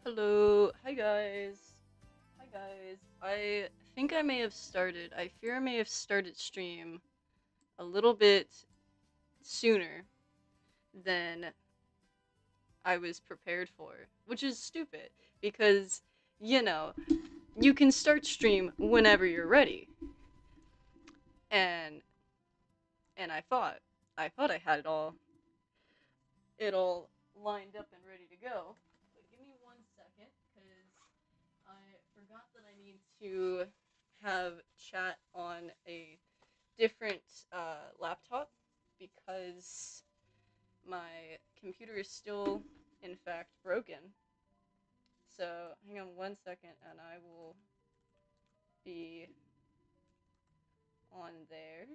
Hello. Hi guys. Hi guys. I think I may have started. I fear I may have started stream a little bit sooner than I was prepared for, which is stupid because you know, you can start stream whenever you're ready. And I thought I had it all lined up and ready to go. But give me 1 second cuz I forgot that I need to have chat on a different laptop because my computer is still, in fact, broken. So hang on 1 second and I will be on there.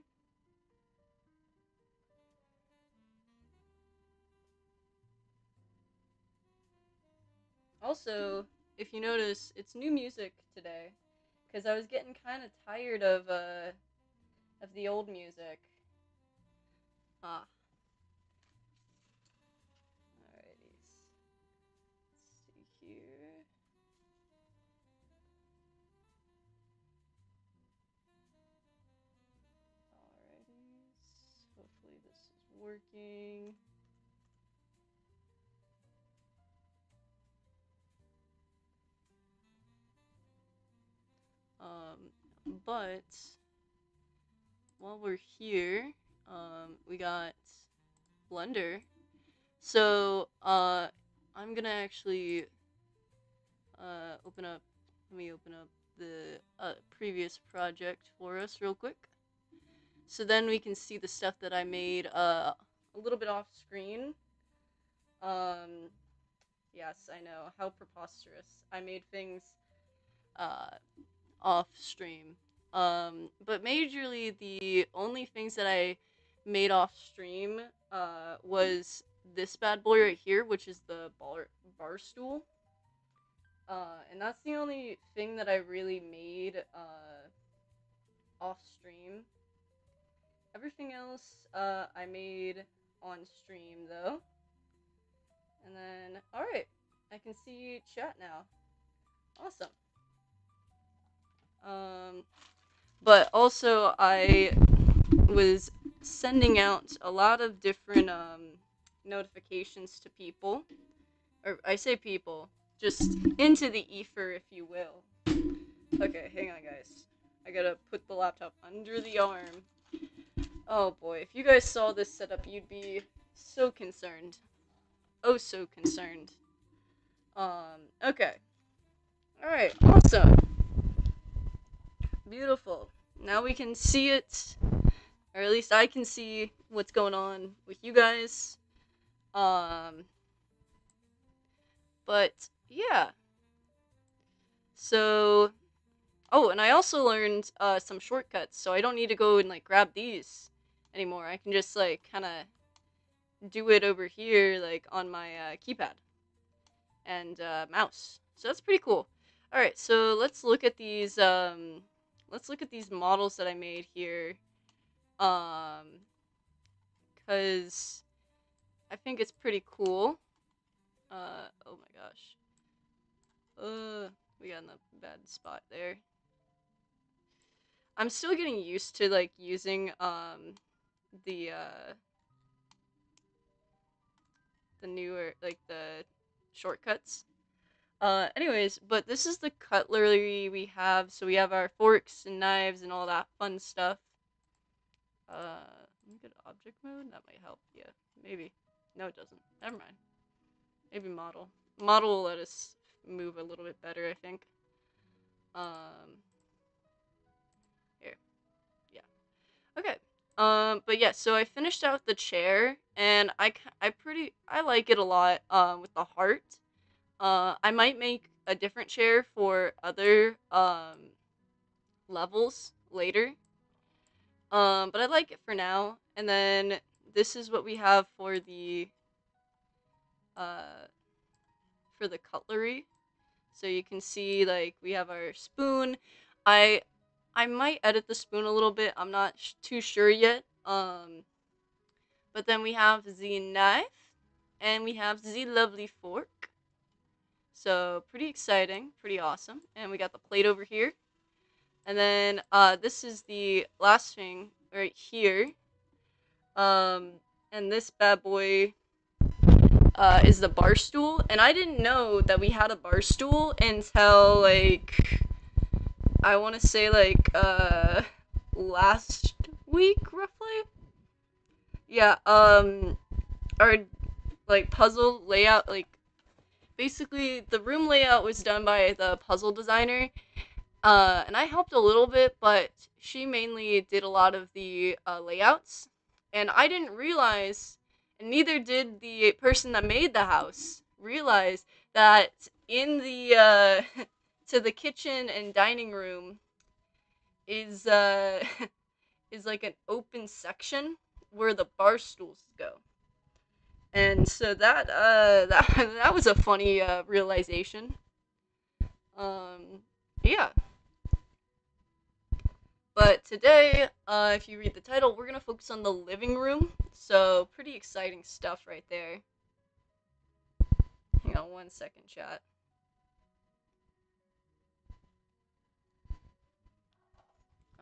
Also, if you notice, it's new music today because I was getting kind of tired of the old music. Ah, alrighty. Let's see here. Alrighty. Hopefully this is working. But while we're here, we got Blender. So, I'm gonna actually open up. Let me open up the previous project for us real quick. So then we can see the stuff that I made a little bit off screen. Um, yes, I know how preposterous. I made things uh off stream. But majorly the only things that I made off stream was this bad boy right here, which is the bar stool. And that's the only thing that I really made off stream. Everything else I made on stream though. And then alright, I can see chat now. Awesome. Um but also I was sending out a lot of different notifications to people, or I say people, just into the ether, if you will. Okay, hang on, guys. I gotta put the laptop under the arm. Oh boy, if you guys saw this setup, you'd be so concerned. Oh, so concerned. Okay. Alright, awesome. Beautiful. Now we can see it, or at least I can see what's going on with you guys. Um, but yeah. So, oh, and I also learned some shortcuts, so I don't need to go and like grab these anymore. I can just like kind of do it over here, like on my keypad and mouse. So that's pretty cool. All right, so let's look at these. Let's look at these models that I made here. Um, cause I think it's pretty cool. Oh my gosh. We got in a bad spot there. I'm still getting used to like using the uh the newer, like, the shortcuts. Anyways, but this is the cutlery we have. So we have our forks and knives and all that fun stuff. Let me go to object mode. That might help. Yeah, maybe. No, it doesn't. Never mind. Maybe model. Model will let us move a little bit better, I think. Um, Here. Yeah. Okay. But yeah, so I finished out the chair, and I like it a lot. With the heart. I might make a different chair for other levels later. But I like it for now. And then this is what we have uh for the cutlery. So you can see like we have our spoon. I I might edit the spoon a little bit. I'm not too sure yet. But then we have the knife, and we have the lovely fork. So pretty exciting, pretty awesome. And we got the plate over here. And then this is the last thing right here. Um, and this bad boy is the bar stool. And I didn't know that we had a bar stool until like I want to say like last week roughly. Yeah. Our like puzzle layout, like basically the room layout was done by the puzzle designer. And I helped a little bit, but she mainly did a lot of the layouts. And I didn't realize, and neither did the person that made the house, realize that in the to the kitchen and dining room is is like an open section where the bar stools go. And so that that was a funny realization. Yeah. But today, if you read the title, we're gonna focus on the living room. So pretty exciting stuff right there. Hang on 1 second, chat.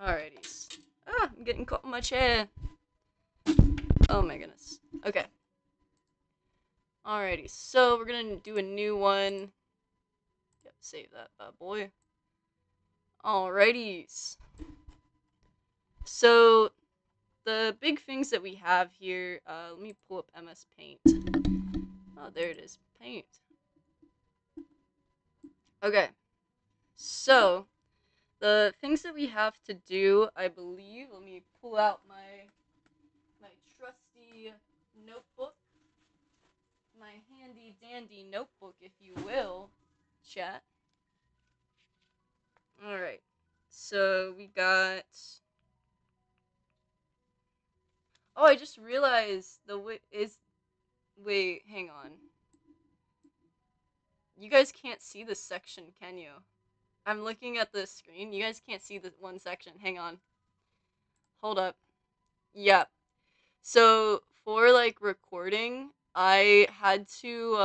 Alrighties. Ah, I'm getting caught in my chair. Oh my goodness. Okay. Alrighty, so we're gonna do a new one. Yep, save that bad boy. Alrighties. So the big things that we have here, let me pull up MS Paint. Oh, there it is, Paint. Okay, so the things that we have to do, I believe, let me pull out my trusty notebook, my handy dandy notebook, if you will, chat. Alright, so we got... Oh, I just realized the Wait, hang on. You guys can't see this section, can you? I'm looking at the screen. You guys can't see the one section. Hang on. Hold up. Yep. So, for, like, recording, I had to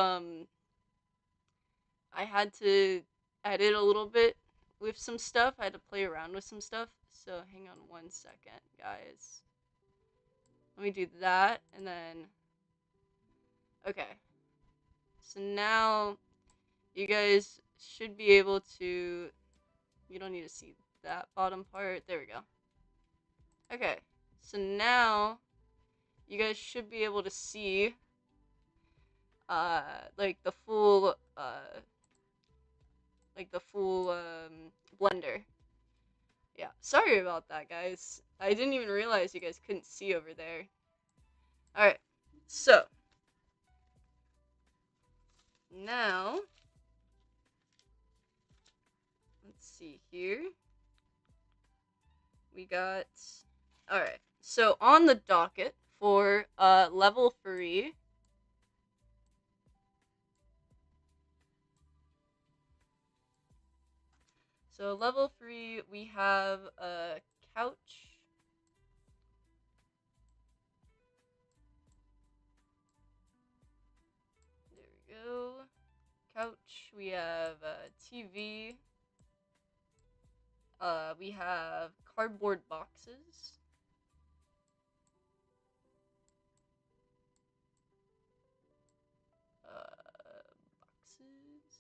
edit a little bit with some stuff. I had to play around with some stuff. So, hang on 1 second, guys. Let me do that, and then... Okay. So now, you guys should be able to... You don't need to see that bottom part. There we go. Okay. So now, you guys should be able to see, like the full, blender. Yeah, sorry about that, guys. I didn't even realize you guys couldn't see over there. Alright, so, now, let's see here. We got, alright, so on the docket for, level 3, so level 3, we have a couch. There we go. Couch. We have a TV. We have cardboard boxes. Boxes.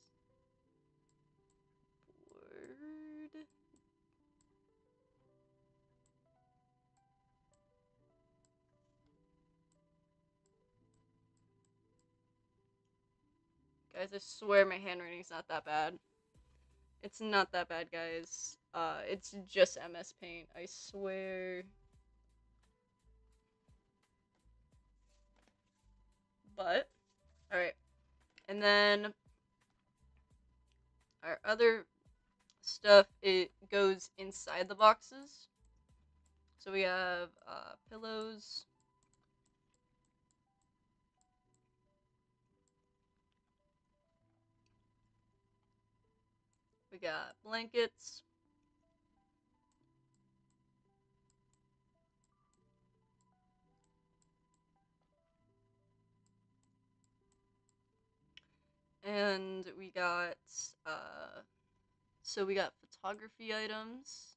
Board. Guys, I swear my handwriting's not that bad. It's not that bad, guys. It's just MS Paint, I swear. But, alright. And then, our other stuff, it goes inside the boxes. So we have, pillows. We got blankets. And we got, so we got photography items.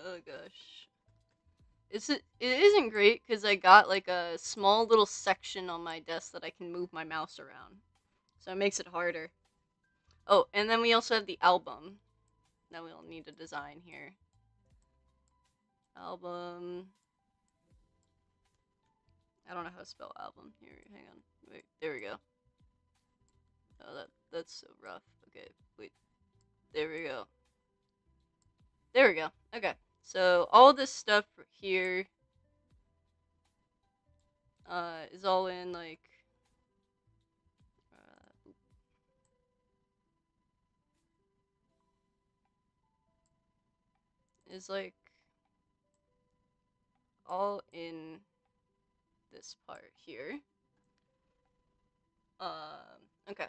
Oh gosh. It isn't great because I got like a small little section on my desk that I can move my mouse around. So it makes it harder. Oh, and then we also have the album that we'll need to design here. Album. I don't know how to spell album. Here, hang on. Wait, there we go. Oh, that's so rough. Okay, wait. There we go. There we go. Okay. So all this stuff here is all in like is like all in this part here. Okay.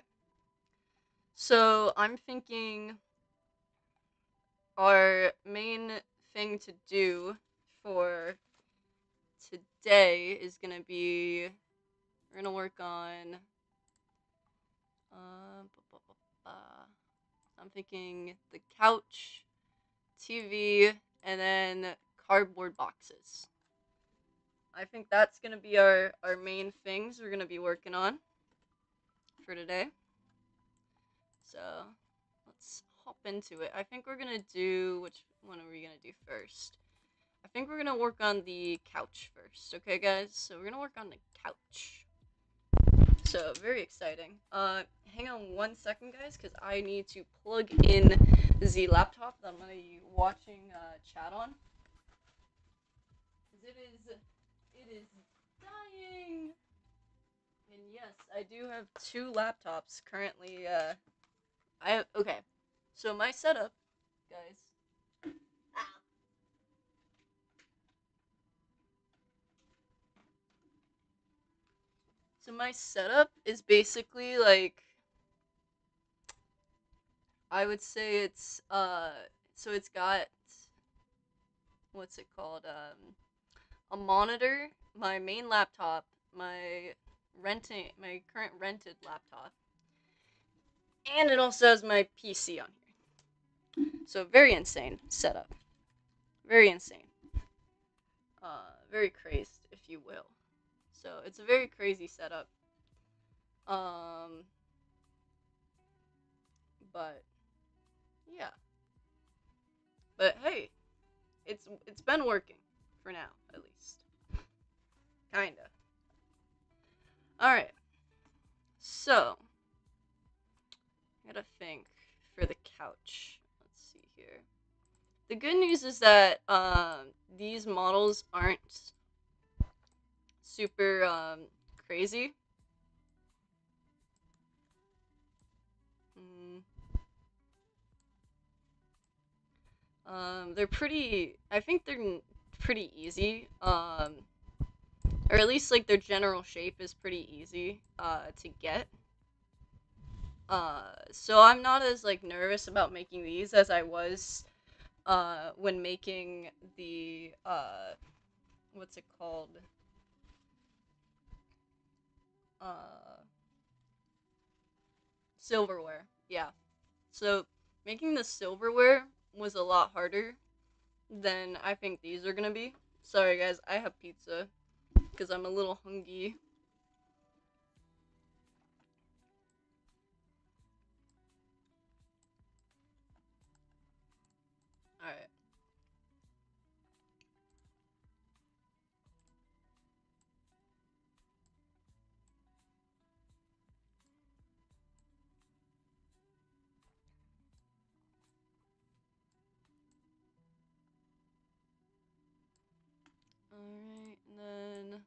So I'm thinking our main thing to do for today is gonna be we're gonna work on uh, I'm thinking the couch, TV, and then cardboard boxes. I think that's gonna be our main things we're gonna be working on for today. So let's hop into it. I think we're gonna do which one are we gonna do first? I think we're gonna work on the couch first, okay guys? So we're gonna work on the couch. So very exciting. Hang on 1 second guys, because I need to plug in the laptop that I'm gonna be watching chat on. Because it is dying. And yes, I do have 2 laptops currently. I have okay. So my setup, guys. So my setup is basically like I would say it's so it's got what's it called a monitor, my main laptop, my current rented laptop, and it also has my PC on here. So very insane setup. Very insane. Very crazed, if you will. So it's a very crazy setup. Um, but yeah. But hey, it's been working for now, at least. Kinda. All right. So I gotta think for the couch. Let's see here. The good news is that these models aren't super crazy. Mm, they're pretty. I think they're pretty easy. Or at least like their general shape is pretty easy to get. So I'm not as like nervous about making these as I was when making the what's it called? Uh, silverware. Yeah. So making the silverware was a lot harder than I think these are gonna be. Sorry guys, I have pizza because I'm a little hungry. All right. All right, and then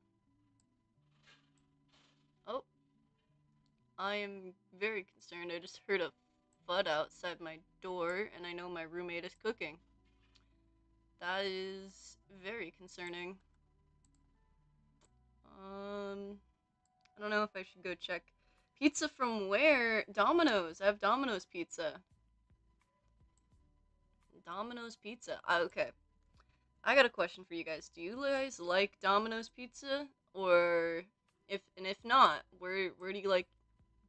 oh, I am very concerned. I just heard a thud outside my door, and I know my roommate is cooking. That is very concerning. I don't know if I should go check. Pizza from where? Domino's. I have Domino's pizza. Domino's pizza. Okay. I got a question for you guys. Do you guys like Domino's pizza? Or if not, where do you like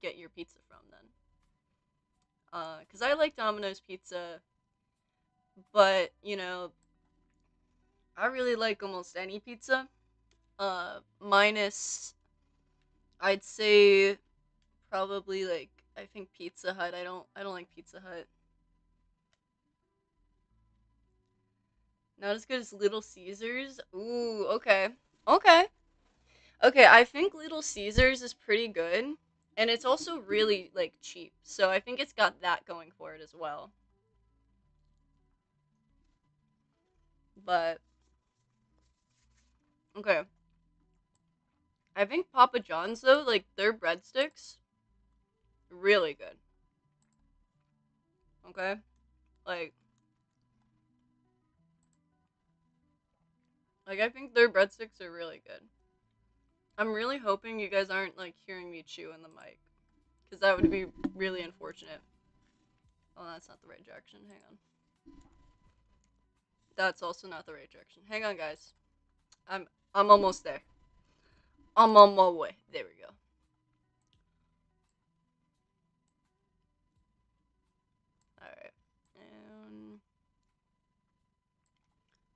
get your pizza from then? 'Cause I like Domino's pizza, but I really like almost any pizza. Minus I'd say probably like I think Pizza Hut. I don't like Pizza Hut. Not as good as Little Caesars. Ooh, okay. Okay. Okay, I think Little Caesars is pretty good. And it's also really like cheap. So I think it's got that going for it as well. But okay. I think Papa John's though, like their breadsticks, really good. Okay? Like I think their breadsticks are really good. I'm really hoping you guys aren't like hearing me chew in the mic. Because that would be really unfortunate. Oh, that's not the right direction. Hang on. That's also not the right direction. Hang on, guys. I'm almost there. I'm on my way. There we go. Alright. And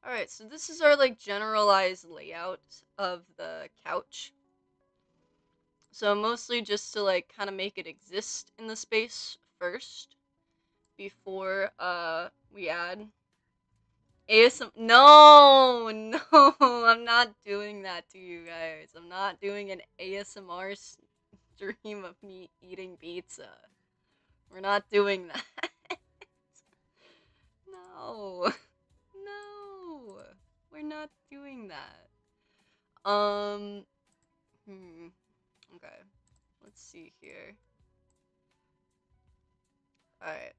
alright, so this is our like generalized layout of the couch. So mostly just to like kind of make it exist in the space first before we add ASM. No, no, I'm not doing that to you guys. I'm not doing an ASMR stream of me eating pizza. We're not doing that. No, no, we're not doing that. Okay, let's see here. Alright,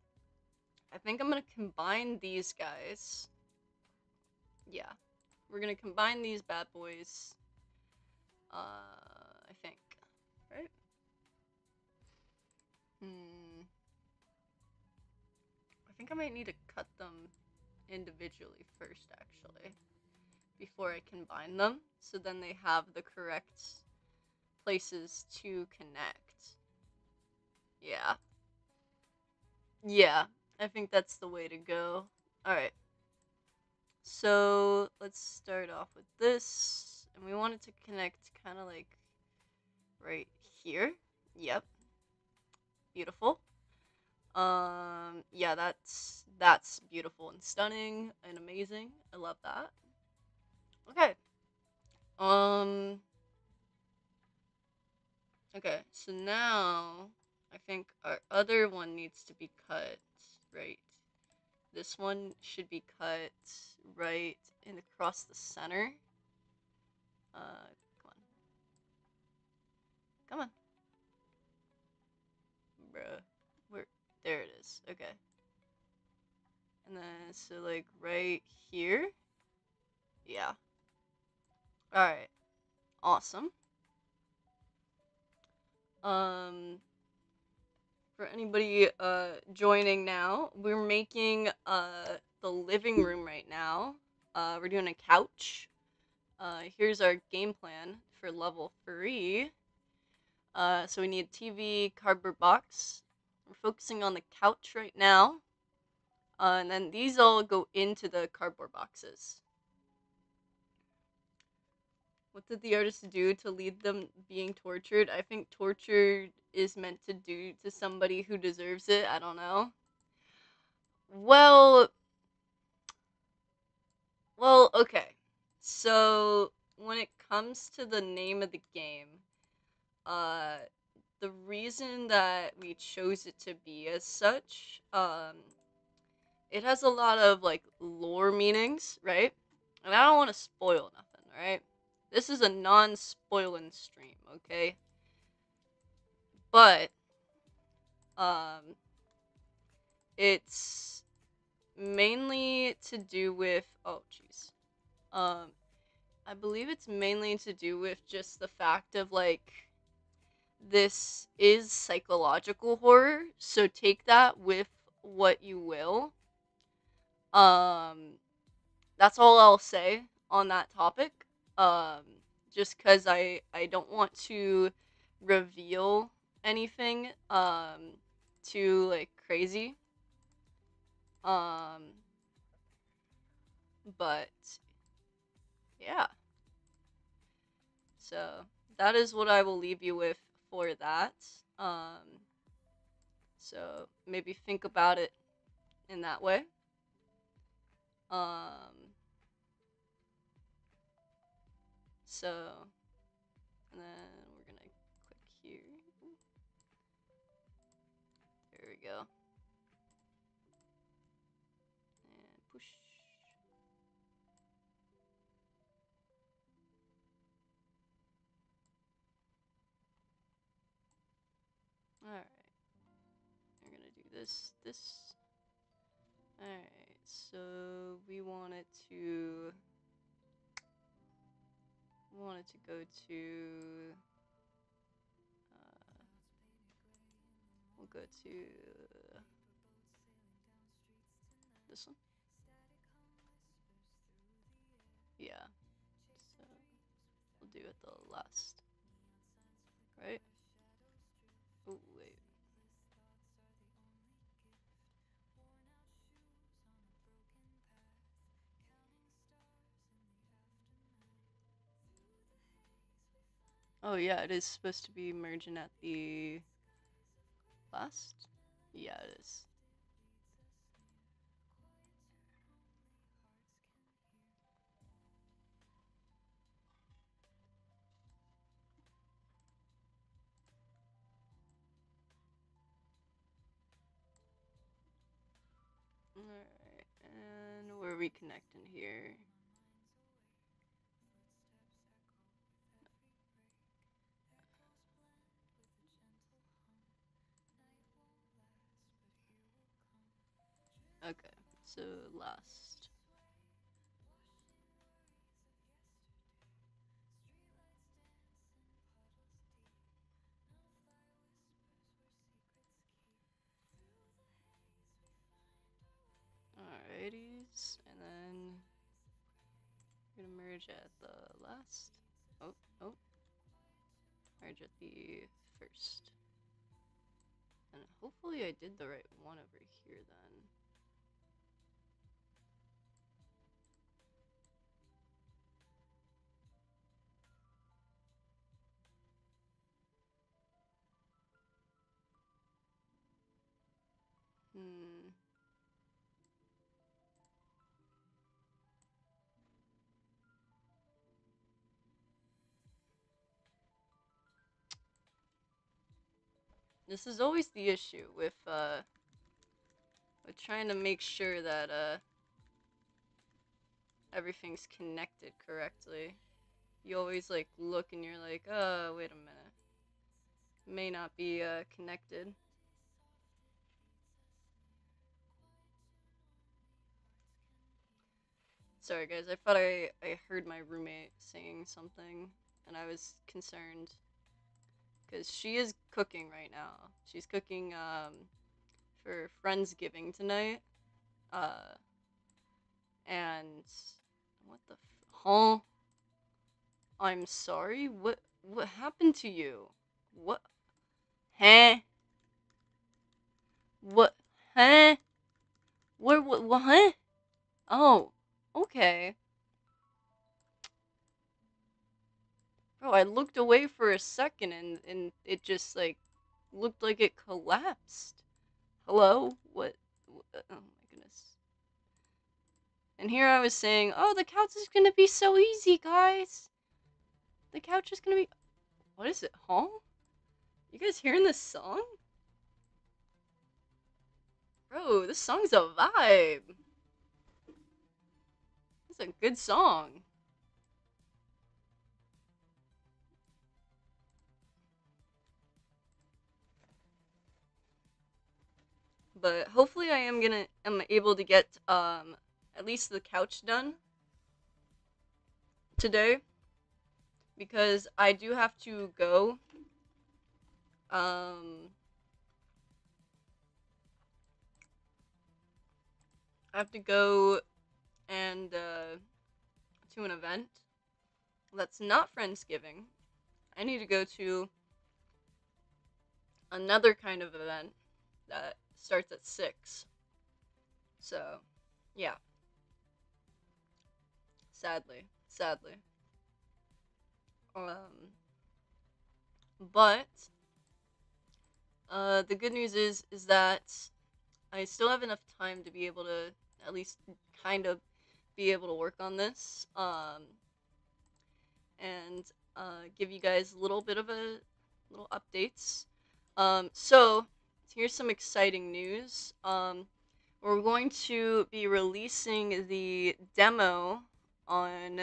I think I'm gonna combine these guys. Yeah, we're gonna combine these bad boys. I think. Right? I think I might need to cut them individually first, actually, before I combine them, so then they have the correct places to connect. Yeah. Yeah, I think that's the way to go. Alright. So, let's start off with this. And we want it to connect kind of like right here. Yep. Beautiful. Yeah, that's beautiful and stunning and amazing. I love that. Okay. Um, okay, so now I think our other one needs to be cut right. This one should be cut right in across the center. Come on. Come on. Bruh. Where? There it is. Okay. And then, so like right here. Yeah. Alright. Awesome. For anybody joining now, we're making the living room right now. We're doing a couch. Here's our game plan for level 3. So we need TV, cardboard box. We're focusing on the couch right now. And then these all go into the cardboard boxes. What did the artist do to lead them being tortured? I think torture is meant to do to somebody who deserves it. I don't know. Well, okay. So when it comes to the name of the game, uh, the reason that we chose it to be as such, it has a lot of like lore meanings, right? And I don't want to spoil nothing, right? This is a non-spoiling stream, okay? But um, it's mainly to do with jeez. Um, I believe it's mainly to do with just the fact of like this is psychological horror, so take that with what you will. Um that's all I'll say on that topic. Um just cuz I don't want to reveal anything too like crazy. Um but yeah. So that is what I will leave you with for that. Um so maybe think about it in that way. Um so and then we're gonna click here. There we go. And push. Alright. We're gonna do this. Alright, so we want it to go to we'll go to this one. Yeah. So we'll do it the last. Right? Oh wait. Oh yeah, it is supposed to be merging at the last? Yeah, it is. Alright, and where are we connecting here? Okay, so last. Alrighties, and then we're gonna merge at the last. Oh, merge at the first. And hopefully I did the right one over here then. Hmm. This is always the issue with trying to make sure that everything's connected correctly. You always like look and you're like, oh, wait a minute. May not be connected. Sorry guys, I thought I heard my roommate saying something and I was concerned. Because she is cooking right now. She's cooking for Friendsgiving tonight. Uh and what the huh? I'm sorry. What happened to you? What? Huh? What? Huh? What? Huh? Oh, okay. Bro, I looked away for a second and it just like looked like it collapsed. Hello? What? Oh my goodness. And here I was saying, oh, the couch is gonna be so easy, guys. The couch is gonna be. What is it? Huh? You guys hearing this song? Bro, this song's a vibe. It's a good song. But hopefully I am able to get at least the couch done. today because I do have to go. I have to go and to an event that's not Friendsgiving. I need to go to another kind of event that starts at 6. So, yeah, sadly. But the good news is that I still have enough time to be able to at least kind of be able to work on this, and give you guys a little bit of a little updates. So here's some exciting news. We're going to be releasing the demo on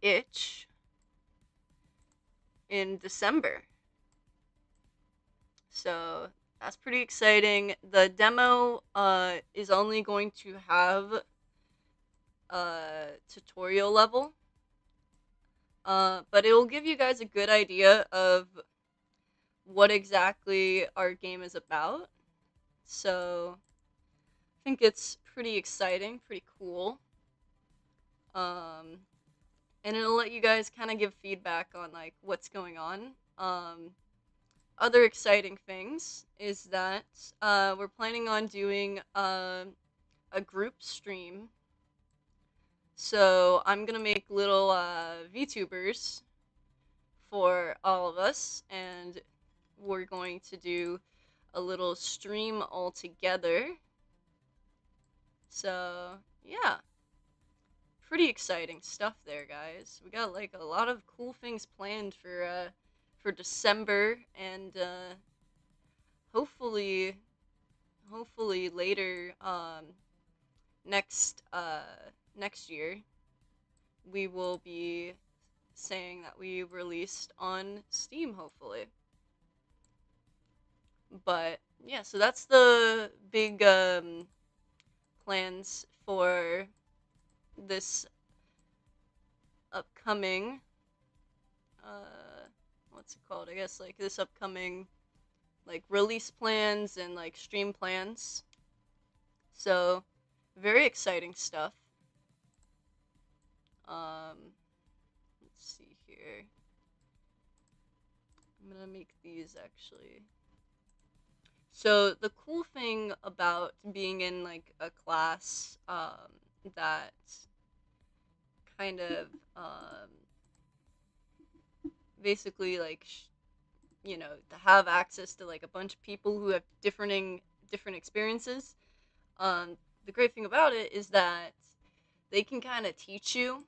Itch in December. So that's pretty exciting. The demo is only going to have tutorial level, but it will give you guys a good idea of what exactly our game is about. So I think it's pretty exciting, pretty cool. And it'll let you guys kind of give feedback on like what's going on. Other exciting things is that we're planning on doing a group stream. So I'm gonna make little VTubers for all of us, and we're going to do a little stream all together. So yeah, pretty exciting stuff there, guys. We got like a lot of cool things planned for December, and hopefully hopefully later next next year we will be saying that we released on Steam, hopefully. But yeah, so that's the big plans for this upcoming what's it called? I guess like this upcoming like release plans and like stream plans. So very exciting stuff. Let's see here. I'm gonna make these actually. So the cool thing about being in like a class that kind of basically like to have access to like a bunch of people who have different experiences. The great thing about it is that they can kind of teach you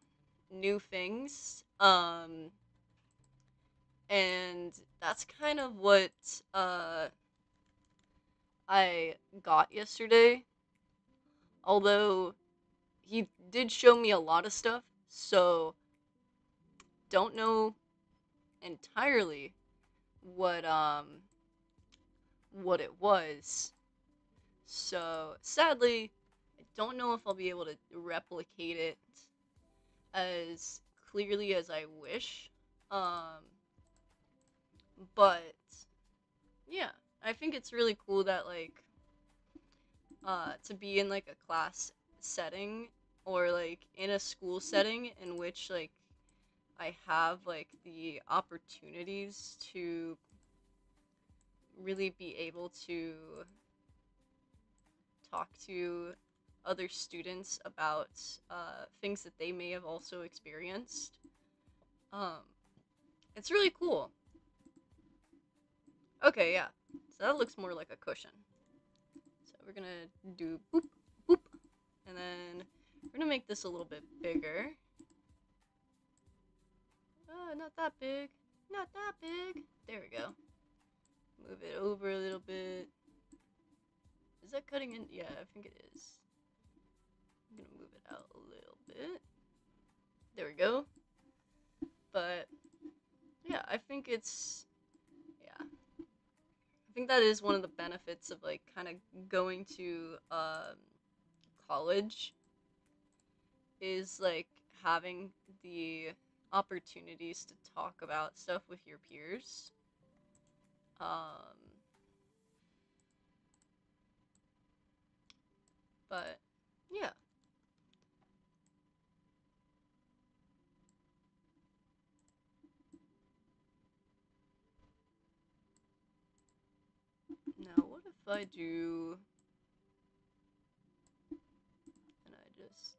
new things, and that's kind of what I got yesterday. Although he did show me a lot of stuff, so don't know entirely what it was. So sadly, I don't know if I'll be able to replicate it as clearly as I wish. Um, but yeah, I think it's really cool that like to be in like a class setting or like in a school setting in which like I have like the opportunities to really be able to talk to other students about things that they may have also experienced. Um, it's really cool. Okay, yeah. So that looks more like a cushion. So we're gonna do boop, boop, and then we're gonna make this a little bit bigger. Not that big. Not that big. There we go. Move it over a little bit. Is that cutting in? Yeah, I think it is. I'm gonna move it out a little bit. There we go. But yeah, I think it's yeah. I think that is one of the benefits of like kind of going to college is like having the opportunities to talk about stuff with your peers. But yeah. Now, what if I do, and I just,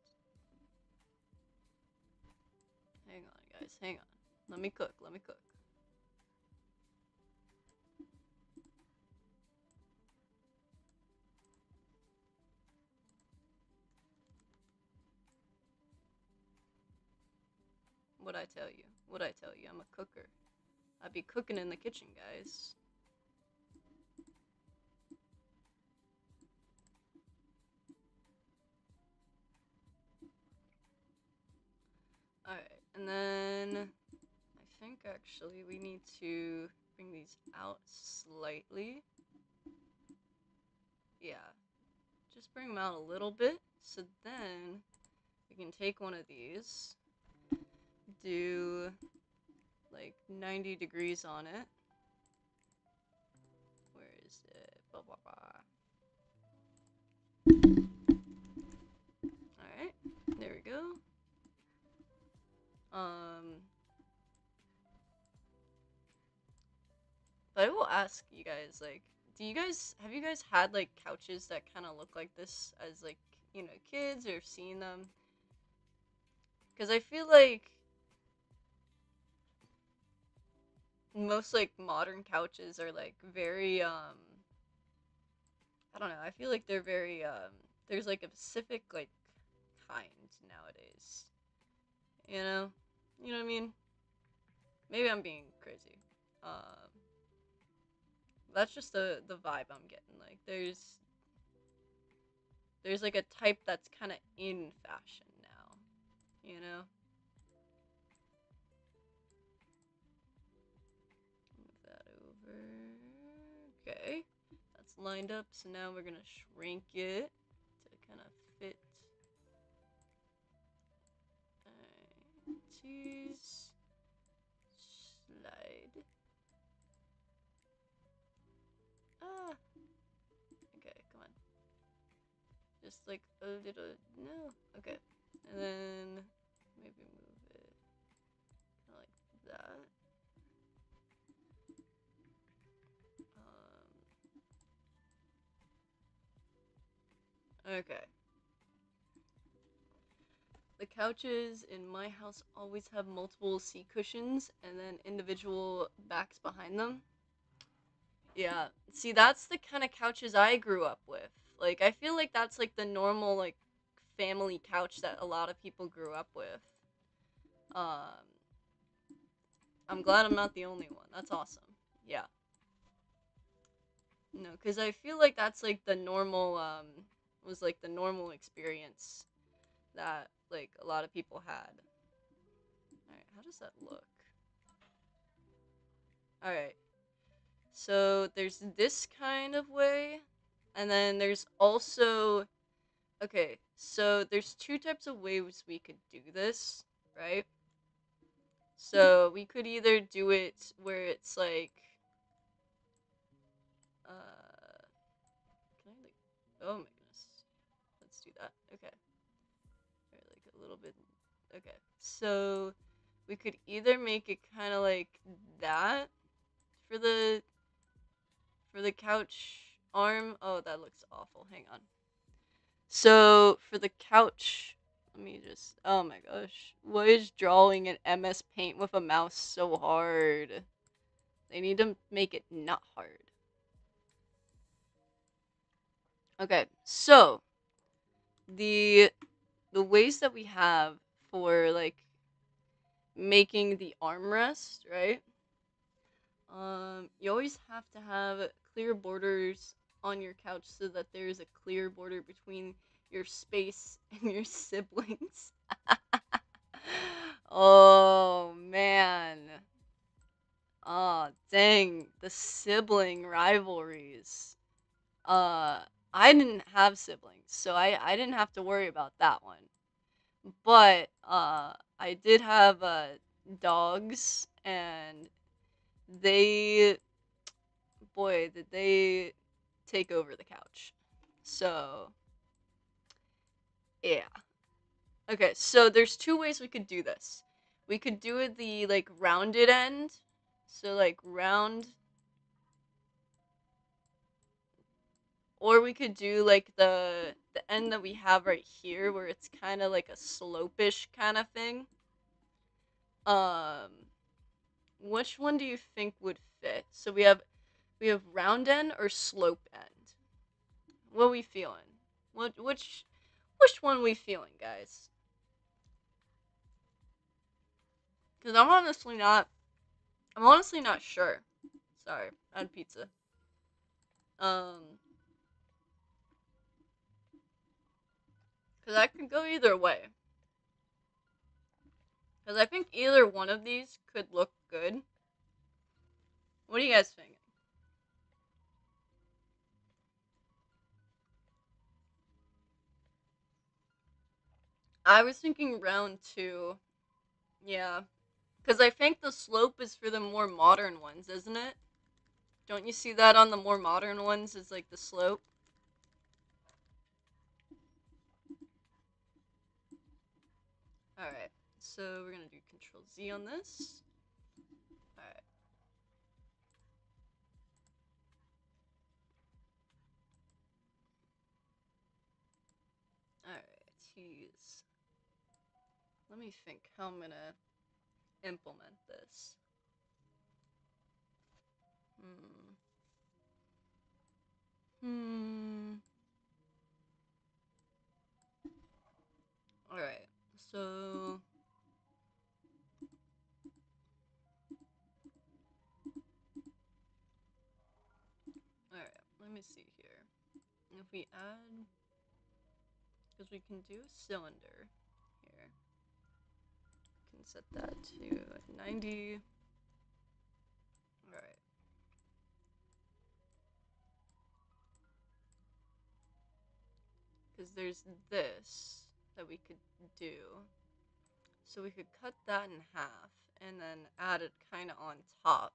hang on, guys, hang on. Let me cook, let me cook. What'd I tell you? What'd I tell you? I'm a cooker. I be cooking in the kitchen, guys. Alright, and then I think actually we need to bring these out slightly. Yeah, just bring them out a little bit, so then we can take one of these, do like 90 degrees on it. Where is it? Blah, blah, blah. Alright, there we go. But I will ask you guys, like, have you guys had, like, couches that kind of look like this as, like, you know, kids, or seen them? Because I feel like most, like, modern couches are, like, very, I don't know, I feel like they're very, there's, like, a specific, like, kind nowadays. You know? You know what I mean? Maybe I'm being crazy. That's just the vibe I'm getting. Like, there's like a type that's kind of in fashion now, you know? Move that over. Okay, that's lined up, so now we're gonna shrink it to kind of fit. Alright, cheese, slide. Ah, okay, come on. Just like a little, no, okay. And then maybe move it kind of like that. Okay. The couches in my house always have multiple seat cushions and then individual backs behind them. Yeah. See, that's the kind of couches I grew up with. Like, I feel like that's like the normal, like, family couch that a lot of people grew up with. Um, I'm glad I'm not the only one. That's awesome. Yeah. No, because I feel like that's like the normal, was like the normal experience that, like, a lot of people had. Alright, how does that look? Alright. So there's this kind of way, and then there's also, okay, so there's two types of ways we could do this, right? So we could either do it where it's like, can I, like, oh my goodness, let's do that. Okay, or like a little bit. Okay, so we could either make it kind of like that for the couch arm. Oh, that looks awful. Hang on. So for the couch, let me just. Oh my gosh, what is drawing in MS Paint with a mouse so hard? They need to make it not hard. Okay, so the ways that we have for, like, making the armrest, right? You always have to have clear borders on your couch so that there's a clear border between your space and your siblings. Oh man. Oh dang, the sibling rivalries. Uh I didn't have siblings, so I didn't have to worry about that one. but I did have dogs, and they, boy, did they take over the couch. So yeah. Okay, so there's two ways we could do this. We could do it the like rounded end, so like round, or we could do like the end that we have right here, where it's kind of like a slopish kind of thing. Um, which one do you think would fit? So we have round end or slope end. What we feeling? Which one we feeling, guys? Because I'm honestly not sure. Sorry, I had pizza. Um, because I could go either way. Because I think either one of these could look good. What do you guys think? I was thinking round two. Yeah. Because I think the slope is for the more modern ones, isn't it? Don't you see that on the more modern ones is like the slope? Alright. So we're gonna do Control Z on this. Alright. Alright. Jeez. Let me think how I'm gonna implement this. Hmm. Hmm. Alright. So alright, let me see here. If we add, because we can do a cylinder here. We can set that to 90. Alright. Because there's this that we could do. So we could cut that in half and then add it kind of on top.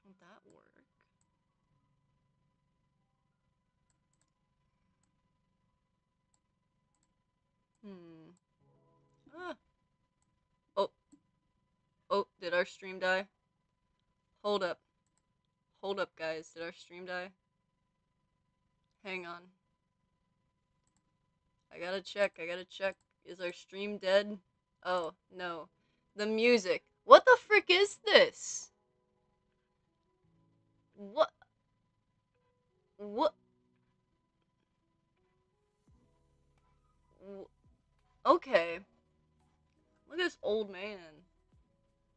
Would that work? Hmm. Ah. Oh. Oh, did our stream die? Hold up. Hold up, guys. Did our stream die? Hang on. I gotta check. I gotta check. Is our stream dead? Oh, no. The music. What the frick is this? What? What? Okay. Look at this old man.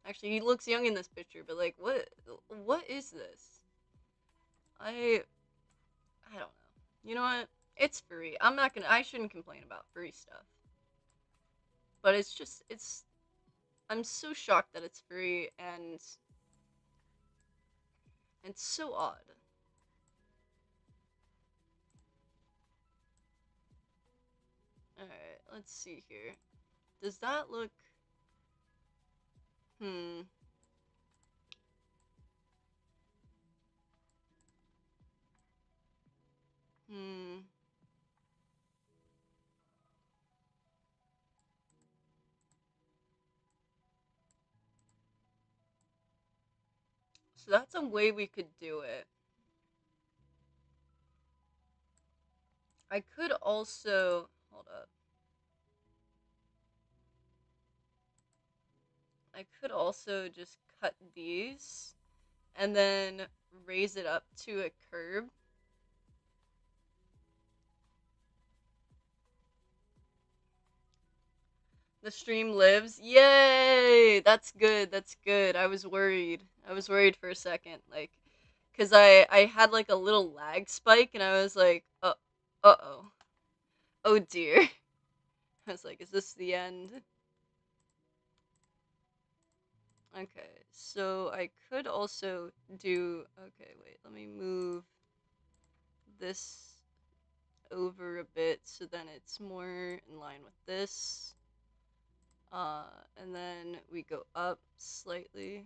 Actually, he looks young in this picture, but like, what is this? I I don't know. You know what? It's free. I shouldn't complain about free stuff. But I'm so shocked that it's free, and it's so odd. Alright, let's see here. Does that look, hmm. Hmm. So that's a way we could do it. I could also, hold up. I could also just cut these and then raise it up to a curb. The stream lives. Yay! That's good. That's good. I was worried. I was worried for a second, like, cause I had like a little lag spike, and I was like, oh, oh dear. I was like, is this the end? Okay, so I could also do. Okay, wait. Let me move this over a bit so then it's more in line with this. And then we go up slightly.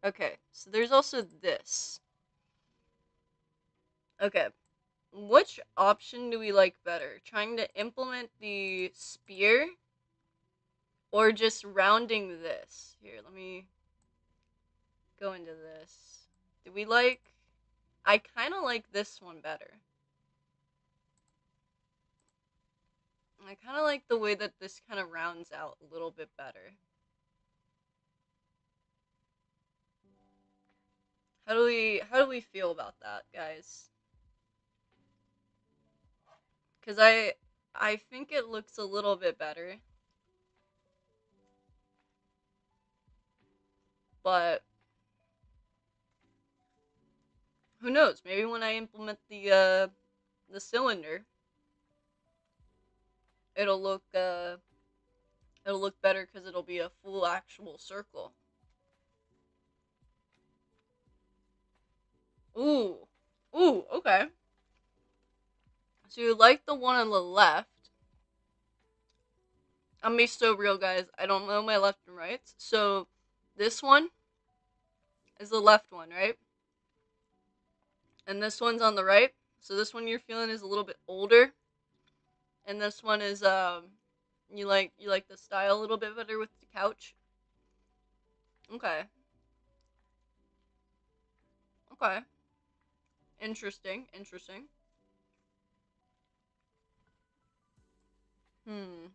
Okay, so there's also this. Okay, which option do we like better? Trying to implement the spear or just rounding this? Here, let me go into this. Do we like... I kind of like this one better. I kind of like the way that this kind of rounds out a little bit better. How do we feel about that, guys? Cuz I think it looks a little bit better. But who knows? Maybe when I implement the cylinder, it'll look better cuz it'll be a full actual circle. Ooh. Ooh, okay. So you like the one on the left. I'm gonna be so real, guys. I don't know my left and right. So this one is the left one, right? And this one's on the right. So this one you're feeling is a little bit older. And this one is you like the style a little bit better with the couch. Okay. Okay. Interesting. Interesting. Hmm.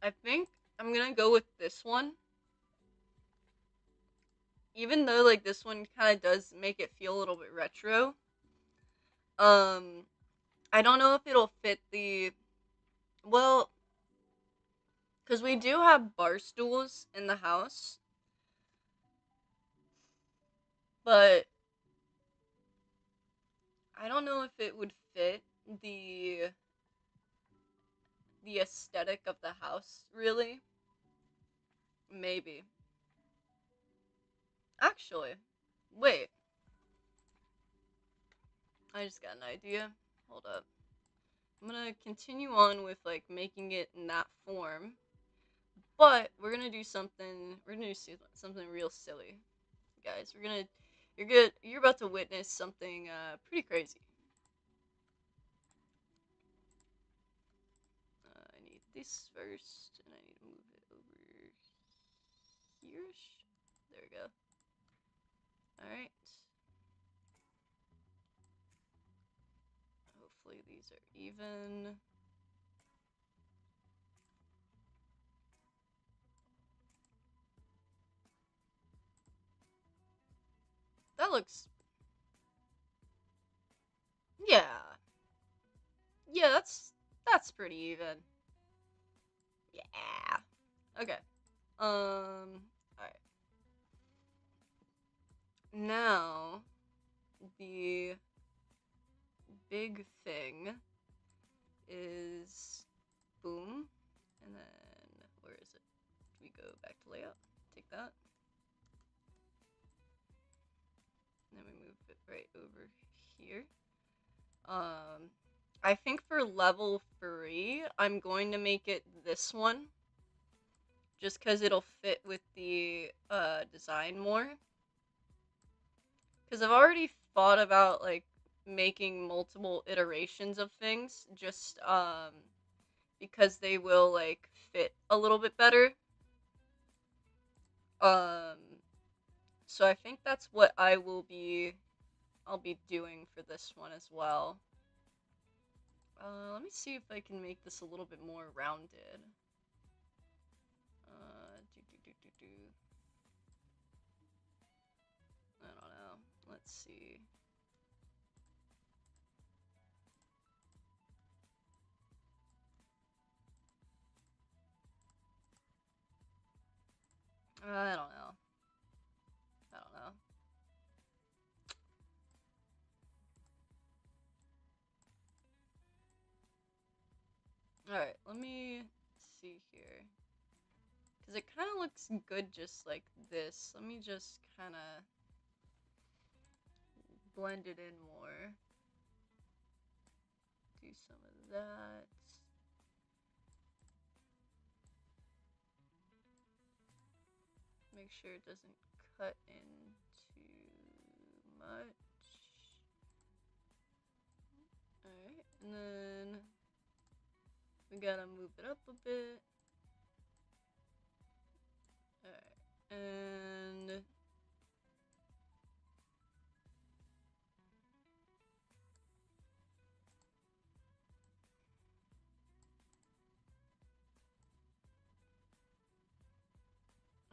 I think I'm gonna go with this one. Even though like this one kind of does make it feel a little bit retro. Um, I don't know if it'll fit the... Well, because we do have bar stools in the house, but I don't know if it would fit the aesthetic of the house, really. Maybe. Actually, wait. I just got an idea. Hold up. I'm gonna continue on with like making it in that form, but we're gonna do something. We're gonna do something real silly, guys. We're gonna. You're good. You're about to witness something pretty crazy. I need this first, and I need to move it over here. There we go. Alright. Hopefully these are even. That looks... Yeah. Yeah, that's pretty even. Yeah. Okay. Alright. Now, the big thing is boom, and then where is it? We go back to layout, take that, and then we move it right over here. I think for level 3, I'm going to make it this one, just because it'll fit with the design more. Because I've already thought about like making multiple iterations of things, just because they will like fit a little bit better. Um, so I think that's what I'll be doing for this one as well. Let me see if I can make this a little bit more rounded. I don't know. Let's see. I don't know. I don't know. Alright, let me see here. Because it kind of looks good just like this. Let me just kind of blend it in more. Do some of that. Make sure it doesn't cut in too much. Alright, and then we gotta move it up a bit. Alright, and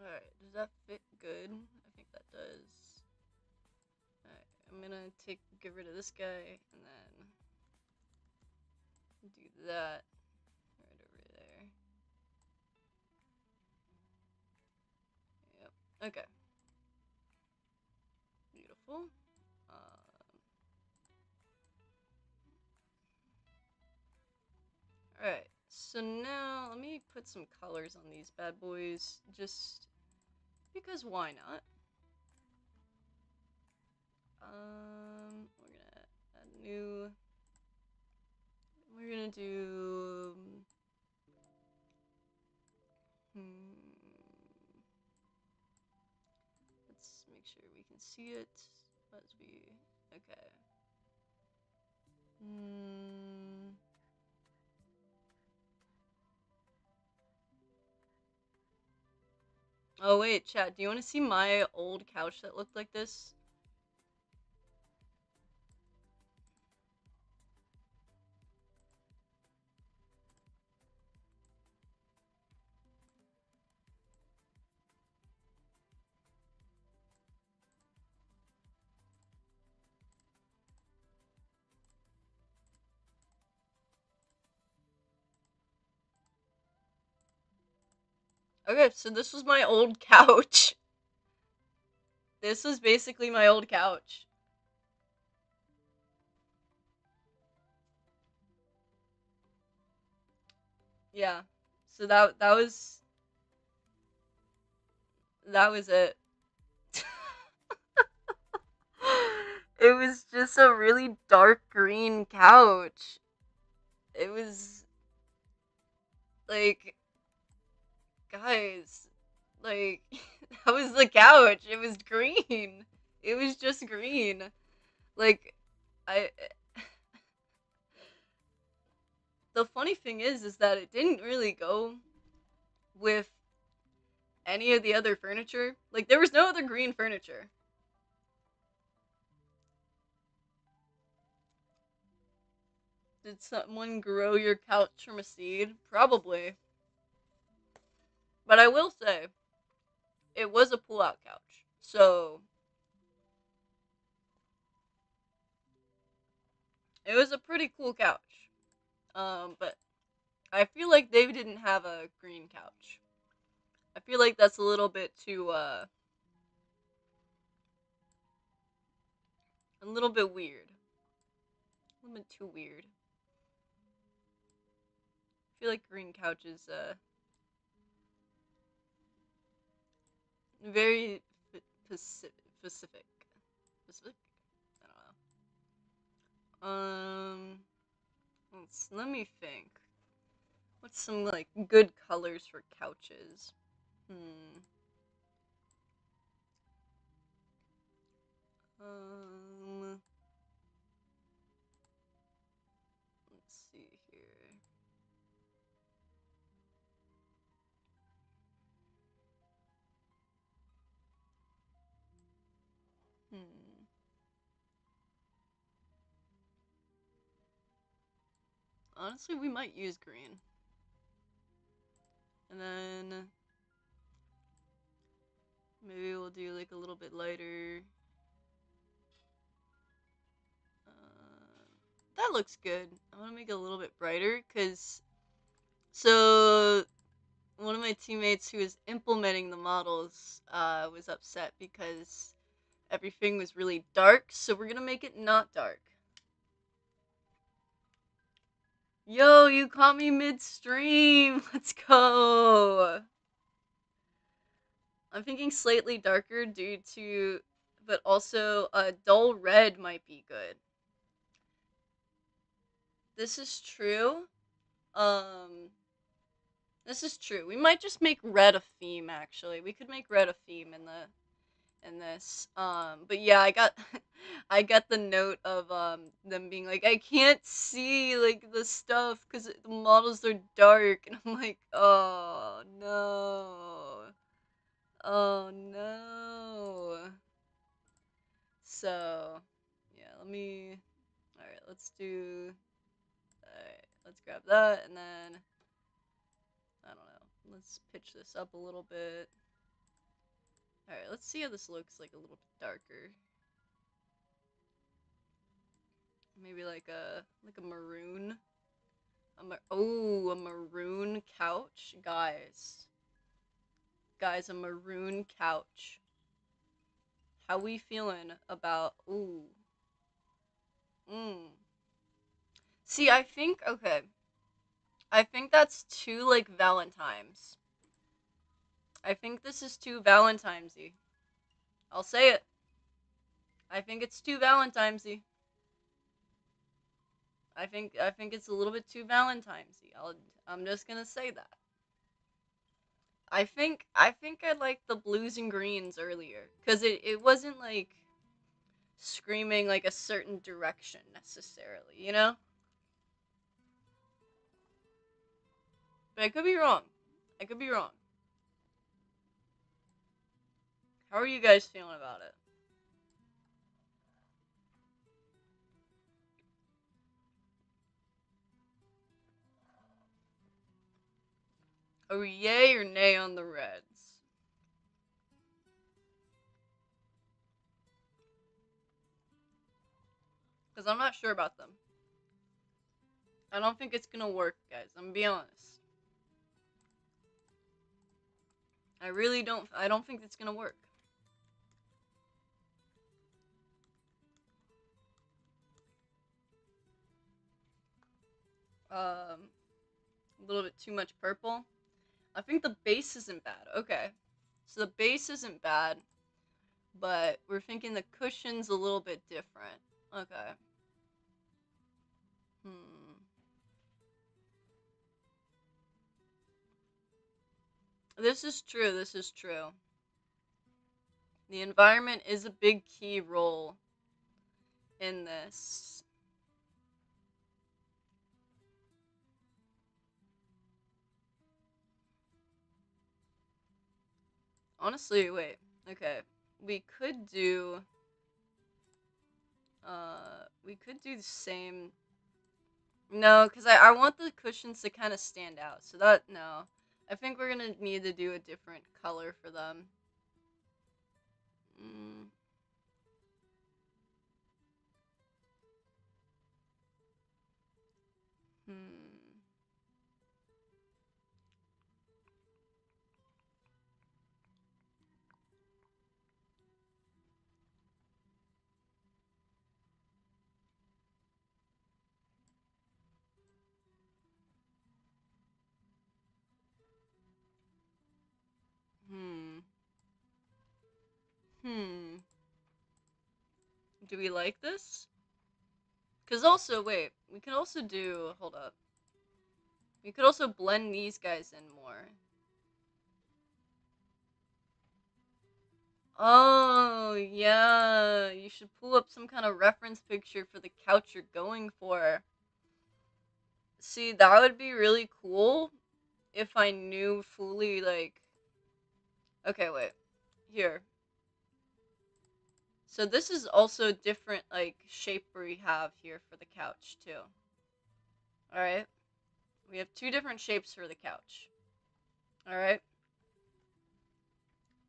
alright, does that fit good? I think that does. Alright, I'm gonna get rid of this guy and then do that right over there. Yep, okay. Beautiful. Alright, so now let me put some colors on these bad boys, just because why not? We're gonna add new. We're gonna do. Let's make sure we can see it as we. Okay. Oh wait, chat. Do you want to see my old couch that looked like this? Okay, so this was my old couch. This was basically my old couch. Yeah. So that was it. It was just a really dark green couch. It was like, guys, like that was the couch. It was green. It was just green. Like I the funny thing is that it didn't really go with any of the other furniture. Like there was no other green furniture. Did someone grow your couch from a seed? Probably. But I will say, it was a pull-out couch. So, it was a pretty cool couch. But I feel like they didn't have a green couch. I feel like that's a little bit too, a little bit weird. A little bit too weird. I feel like green couch is, very Pacific. Pacific? I don't know. Let me think. What's some, like, good colors for couches? Let's see here. Honestly, we might use green. And then maybe we'll do like a little bit lighter. That looks good. I want to make it a little bit brighter because so one of my teammates who was implementing the models was upset because everything was really dark, so we're gonna make it not dark. Yo, you caught me midstream. Let's go. I'm thinking slightly darker due to, but also a dull red might be good. This is true. Um, this is true. We might just make red a theme. Actually, we could make red a theme in this. But yeah, I got I got the note of them being like, I can't see like the stuff because the models are dark, and I'm like, oh no, oh no. So yeah, let me. All right, let's do. All right, let's grab that, and then I don't know. Let's pitch this up a little bit. All right, let's see how this looks like a little bit darker. Maybe like a maroon. Oh, a maroon couch, guys. Guys, a maroon couch. How we feeling about? Ooh. Mm. See, I think okay. I think that's too like Valentine's. I think this is too Valentine's-y. I'll say it. I think it's too Valentine's-y. I think it's a little bit too Valentine's-y. I'm just gonna say that. I think I liked the blues and greens earlier because it wasn't like screaming like a certain direction necessarily, you know? But I could be wrong. I could be wrong. How are you guys feeling about it? Are we yay or nay on the Reds? Because I'm not sure about them. I don't think it's gonna work, guys. I'm gonna be honest. I really don't. I don't think it's gonna work. A little bit too much purple. I think the base isn't bad. Okay, so the base isn't bad, but we're thinking the cushion's a little bit different. Okay. Hmm. This is true. This is true. The environment is a big key role in this. Honestly, wait. Okay. We could do we could do the same. No, cuz I want the cushions to kind of stand out. So that no. I think we're going to need to do a different color for them. Mm, hmm. Hmm. Hmm. Do we like this? Cuz also wait, we could also do hold up. We could also blend these guys in more. Oh, yeah. You should pull up some kind of reference picture for the couch you're going for. See, that would be really cool if I knew fully, like. Okay, wait. Here. So this is also different, like, shape we have here for the couch, too. Alright? We have two different shapes for the couch. Alright?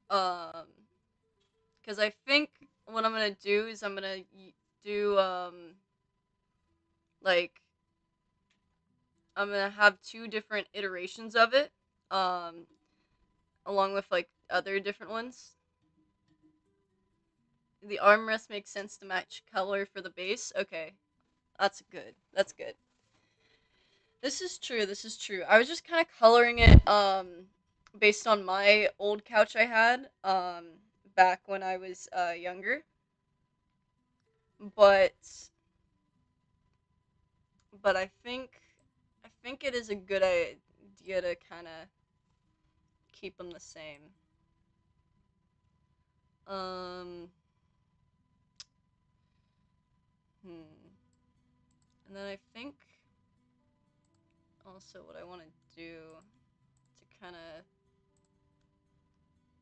Um. Because I think what I'm gonna do is I'm gonna do, like, I'm gonna have two different iterations of it, um, along with like other different ones. The armrest makes sense to match color for the base. Okay, that's good. That's good. This is true. This is true. I was just kind of coloring it, based on my old couch I had back when I was younger. But I think it is a good idea to kind of keep them the same. Um, and then I think also what I want to do to kind of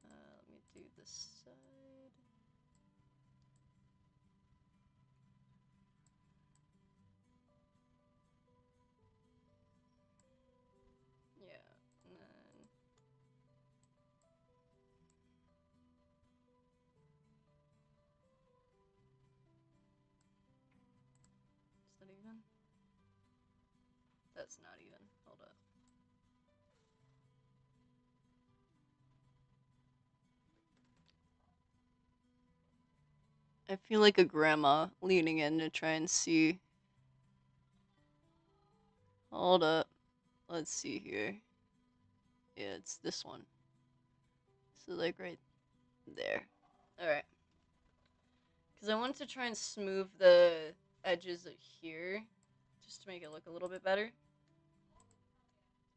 let me do this side. Yeah, and then is that even? That's not even. Hold up. I feel like a grandma leaning in to try and see. Hold up. Let's see here. Yeah, it's this one. So, like, right there. Alright. Because I wanted to try and smooth the edges here, just to make it look a little bit better.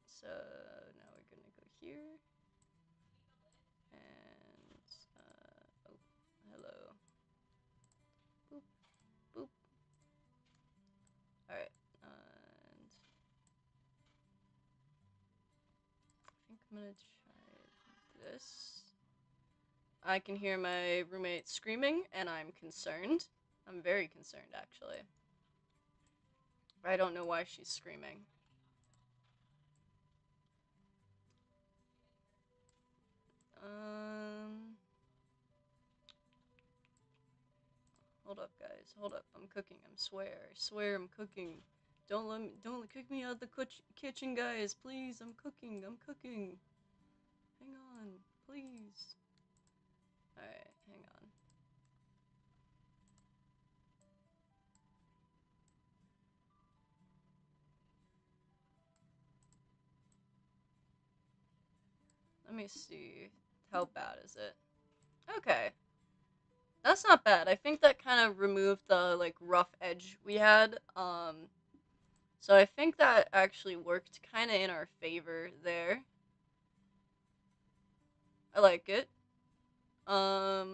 So, now we're gonna go here. And, oh, hello. Boop, boop. Alright, and I think I'm gonna try this. I can hear my roommate screaming, and I'm concerned. I'm very concerned, actually. I don't know why she's screaming. Hold up, guys. Hold up. I'm cooking. I swear I'm cooking. Don't kick me out of the kitchen, guys. Please, I'm cooking. Hang on, please. Alright, hang on. Let me see. How bad is it? Okay. That's not bad. I think that kind of removed the, like, rough edge we had. So I think that actually worked kind of in our favor there. I like it. Yeah,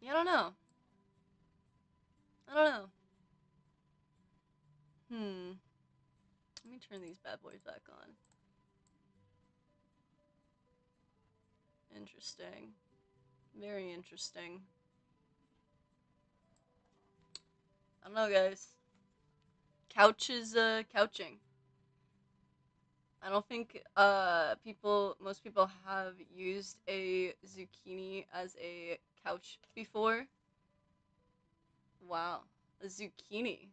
I don't know. I don't know. Let me turn these bad boys back on. Interesting. Very interesting. I don't know, guys. Couch is couching. I don't think most people have used a zucchini as a couch before. Wow, a zucchini.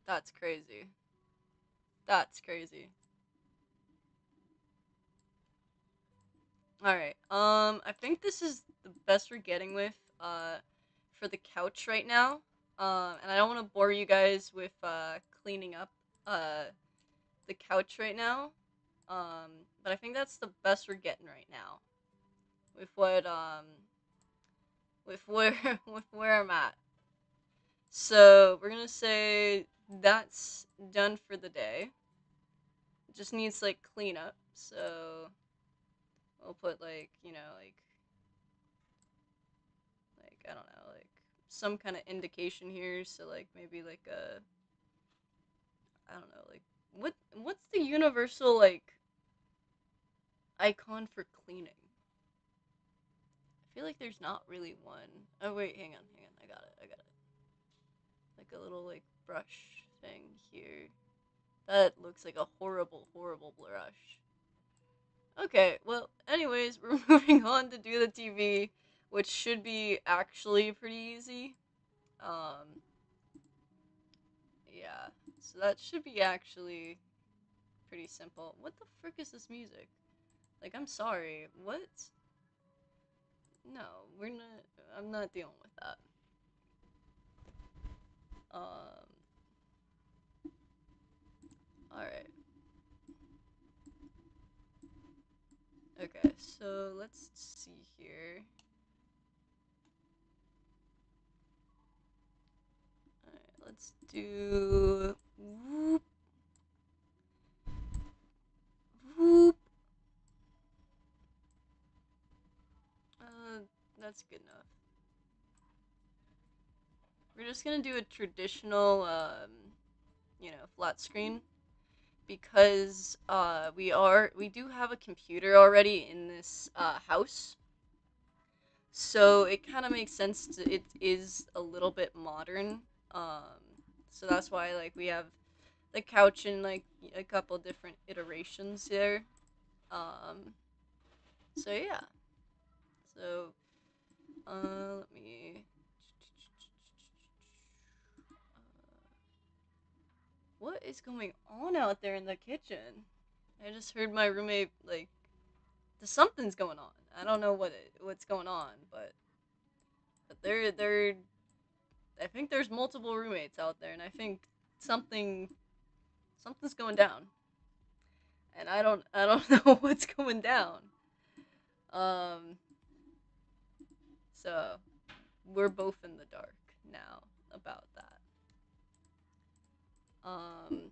That's crazy. That's crazy. All right. I think this is the best we're getting with for the couch right now. And I don't want to bore you guys with cleaning up uh the couch right now. But I think that's the best we're getting right now with what with where with where I'm at. So we're gonna say that's done for the day. It just needs like cleanup. So we'll put like I don't know, like some kind of indication here. So like maybe like a I don't know, like what's the universal like icon for cleaning? I feel like there's not really one. Oh wait, hang on. I got it. Like a little like brush thing here. That looks like a horrible brush. Okay, well, anyways, we're moving on to do the TV, which should be actually pretty easy. Um, yeah, so that should be actually pretty simple. What the frick is this music? Like, I'm sorry, what? No, we're not, I'm not dealing with that. Alright. Okay, so let's see here. Alright, let's do whoop, whoop. That's good enough. We're just gonna do a traditional, flat screen because we do have a computer already in this house, so it kind of makes sense. It is a little bit modern, um, so that's why like we have the couch in like a couple different iterations there. Um, so yeah, so let me. What is going on out there in the kitchen? I just heard my roommate like something's going on. I don't know what's going on, but they're I think there's multiple roommates out there, and I think something something's going down, and I don't know what's going down. Um, so we're both in the dark now about that. Um,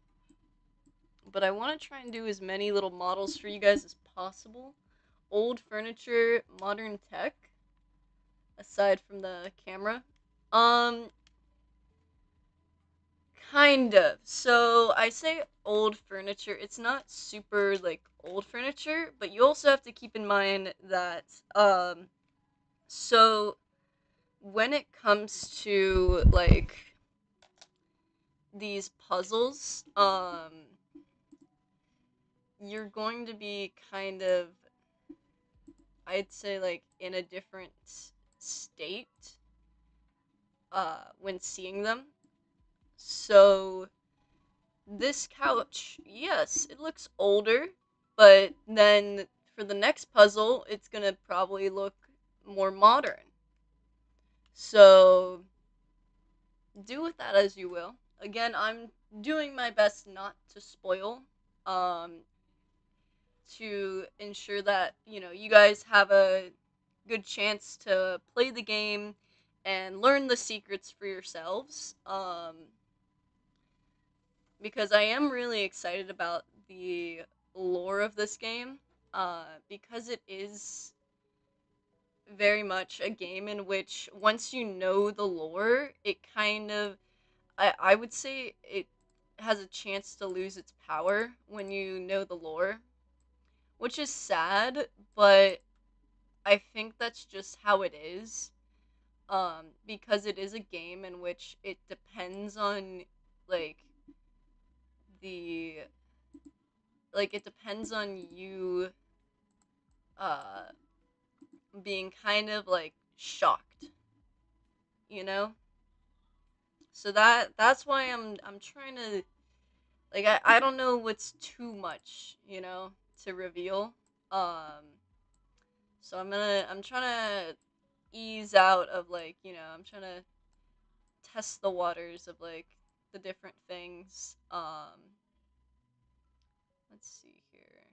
but I want to try and do as many little models for you guys as possible. Old furniture, modern tech, aside from the camera. Um, Kind of. So I say old furniture. It's not super like old furniture, but you also have to keep in mind that so when it comes to like these puzzles, you're going to be kind of, I'd say, like in a different state when seeing them. So this couch, yes, it looks older, but then for the next puzzle, it's gonna probably look more modern. So do with that as you will. Again, I'm doing my best not to spoil, um, to ensure that you guys have a good chance to play the game and learn the secrets for yourselves. Because I am really excited about the lore of this game, because it is very much a game in which once you know the lore, it kind of, I would say it has a chance to lose its power when you know the lore, which is sad, but I think that's just how it is. Because it is a game in which it depends on like the it depends on you uh being kind of like shocked, you know? So that's why I'm trying to like I don't know what's too much, to reveal. Um so I'm trying to ease out of I'm trying to test the waters of like the different things. Let's see here.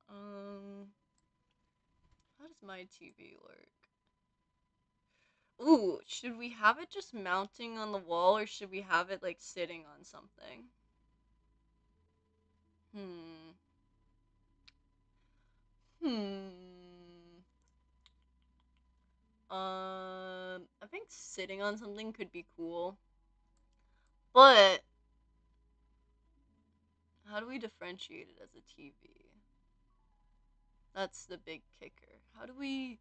Um how does my TV work? Ooh, should we have it just mounting on the wall or should we have it like sitting on something? Hmm. Hmm. I think sitting on something could be cool. But how do we differentiate it as a TV? That's the big kicker. How do we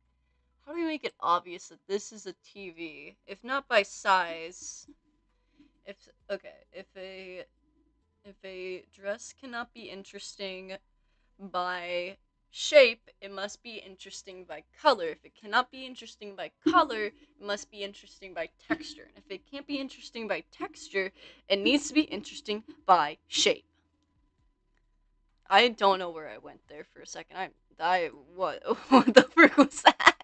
make it obvious that this is a TV? If not by size, if a dress cannot be interesting by shape, it must be interesting by color. If it cannot be interesting by color, it must be interesting by texture. And if it can't be interesting by texture, it needs to be interesting by shape. I don't know where I went there for a second. I what what the frick was that?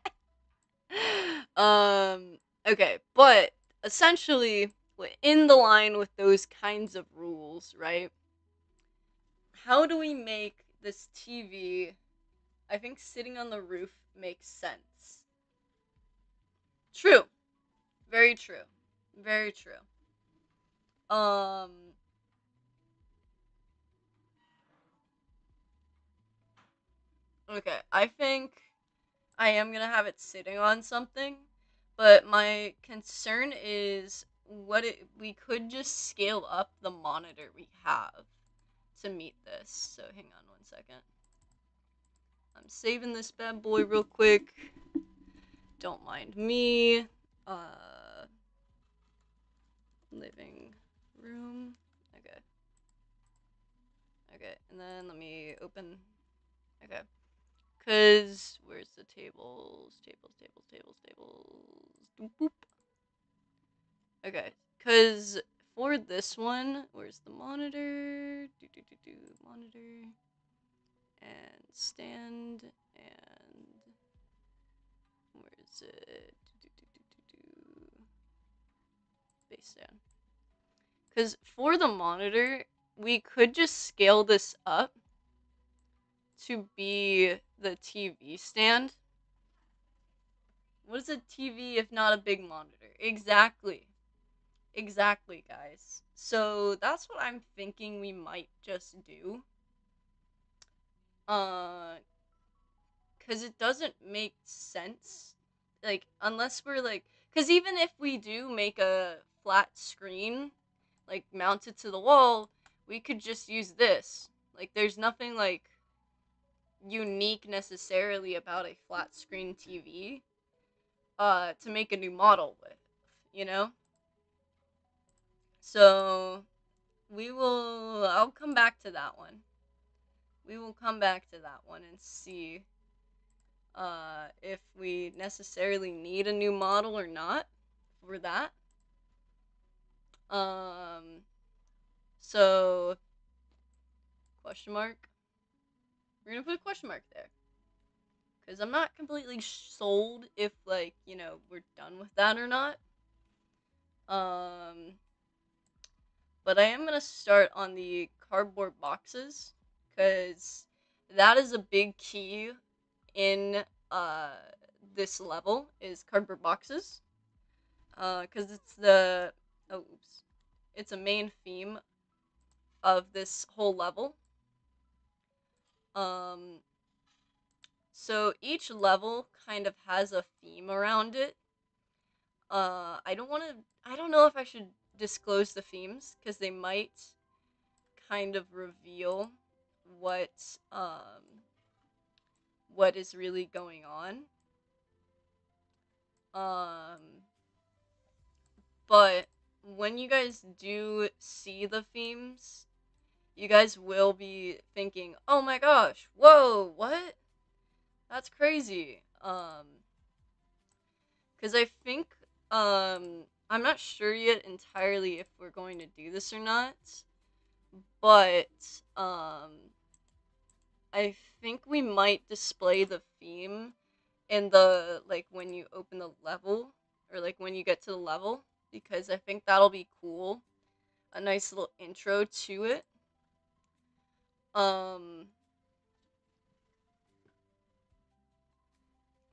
Okay, but essentially in the line with those kinds of rules, right? How do we make this TV? I think sitting on the roof makes sense. True. Very true. Very true. Um okay, I think I am going to have it sitting on something, but my concern is we could just scale up the monitor we have to meet this. So hang on 1 second. I'm saving this bad boy real quick. Don't mind me. Living room. Okay. Okay, and then let me open. Okay. Cause where's the tables? Doop boop. Okay. Cause for this one, where's the monitor? Monitor and stand and where is it? Base stand. Cause for the monitor, we could just scale this up to be the TV stand. What is a TV if not a big monitor? Exactly. Exactly, guys. So that's what I'm thinking we might just do. Cause it doesn't make sense. Like, unless we're like, cause even if we do make a flat screen, like mounted to the wall, we could just use this. Like, there's nothing like unique necessarily about a flat screen TV to make a new model with, you know? So I'll come back to that one. We will come back to that one and see if we necessarily need a new model or not for that. Um, so question mark. We're gonna put a question mark there because I'm not completely sold if like we're done with that or not. Um, but I am gonna start on the cardboard boxes because that is a big key in this level is cardboard boxes. Because it's it's a main theme of this whole level. Um, so each level kind of has a theme around it. I don't know if I should disclose the themes because they might kind of reveal what what is really going on. Um, but when you guys do see the themes, you guys will be thinking, "Oh my gosh, whoa, what? That's crazy." Because I think I'm not sure yet entirely if we're going to do this or not, but I think we might display the theme in the like when you open the level or like when you get to the level because I think that'll be cool. A nice little intro to it. Um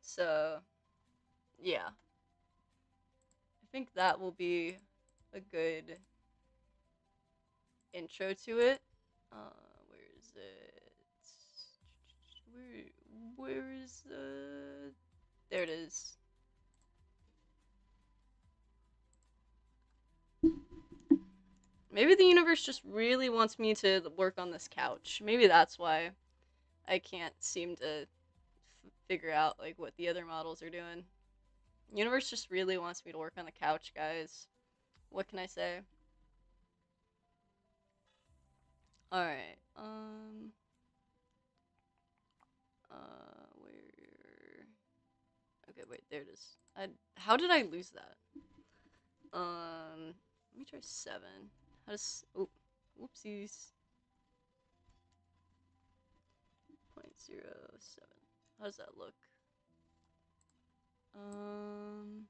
so yeah. I think that will be a good intro to it. Where is it? Where is the? There it is. Maybe the universe just really wants me to work on this couch. Maybe that's why I can't seem to figure out like what the other models are doing. The universe just really wants me to work on the couch, guys. What can I say? All right. Where? Okay, wait. There it is. How did I lose that? Let me try 7. How does? Oh, whoopsies. 0.07. How does that look? Um.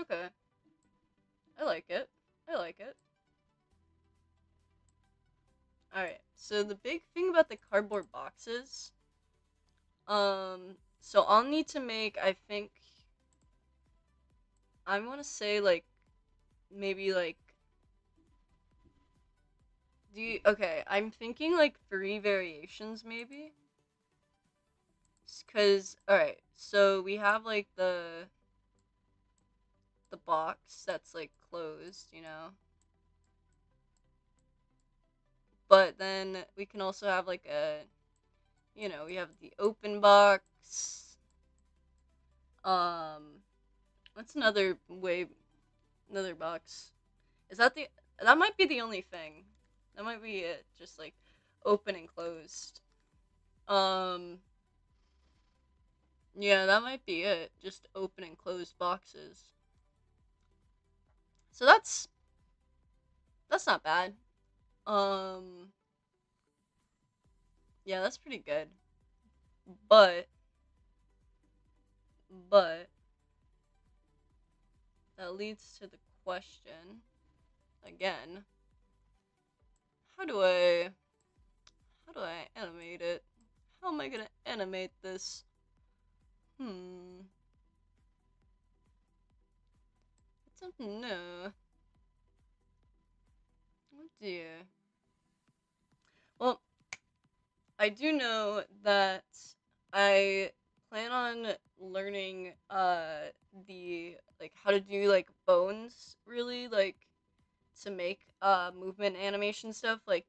Okay. I like it. I like it. Alright, so the big thing about the cardboard boxes, so I'll need to make, I think, I want to say, like, maybe, like, okay, I'm thinking, like, 3 variations, maybe? Because, alright, so we have, like, the box that's, like, closed, you know? But then we can also have, like, we have the open box. Um, what's another box? Is that might be the only thing. That might be it, just, like, open and closed. Um, yeah, that might be it, just open and closed boxes. So that's not bad. Um, yeah, that's pretty good. But but that leads to the question again. How do I how do I animate it? How am I gonna animate this? Hmm. I don't know. Oh dear. Well, I do know that I plan on learning the like how to do like bones really like to make movement animation stuff like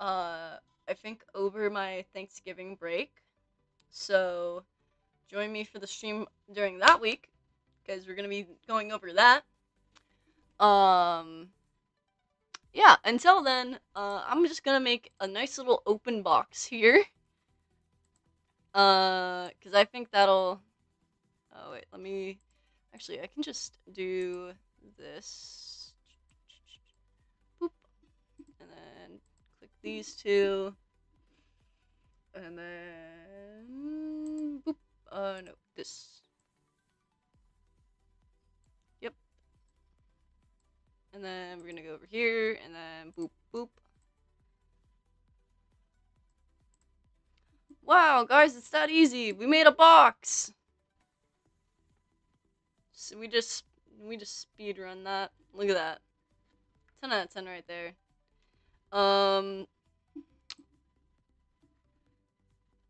I think over my Thanksgiving break. So join me for the stream during that week because we're gonna be going over that. Um yeah, until then, I'm just gonna make a nice little open box here. Cause I think that'll oh wait, let me actually I can just do this. Boop. And then click these two. And then boop. No, this. Yep. And then we're gonna go over here, and then boop boop. Wow, guys, it's that easy. We made a box. So we just speed run that. Look at that. 10 out of 10 right there.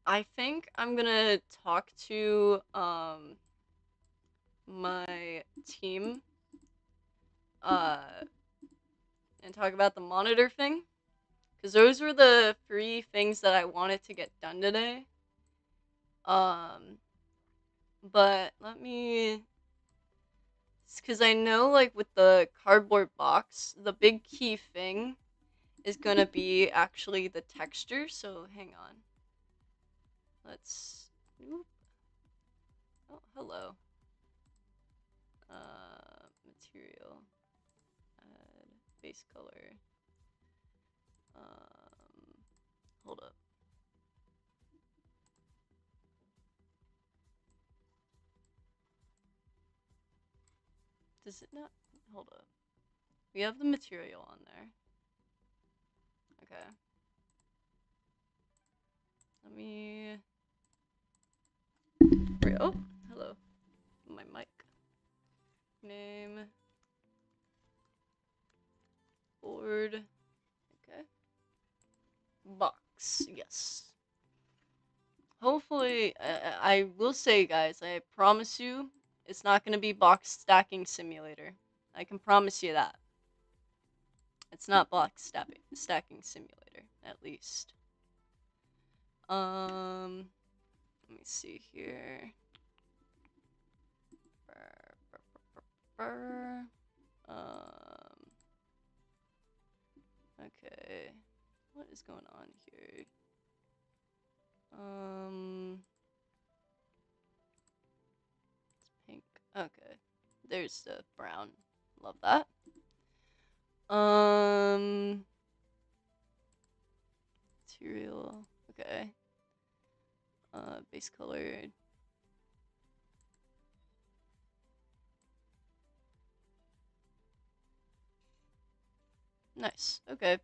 I think I'm gonna talk to my team uh and talk about the monitor thing because those were the 3 things that I wanted to get done today. Um, but let me, because I know like with the cardboard box, the big key thing is gonna be actually the texture. So hang on, let's. Oop. Oh, hello. Material. Add base color. Hold up. Does it not? Hold up. We have the material on there. Okay. Let me. Oh, hello. My mic. Name. Board. Okay. Box. Yes. Hopefully, I will say, guys, I promise you, it's not going to be box stacking simulator. I can promise you that. It's not box stacking simulator, at least. Let me see here. Okay. What is going on here? It's pink. Okay. There's the brown. Love that. Material. Okay. Base color. Nice. Okay.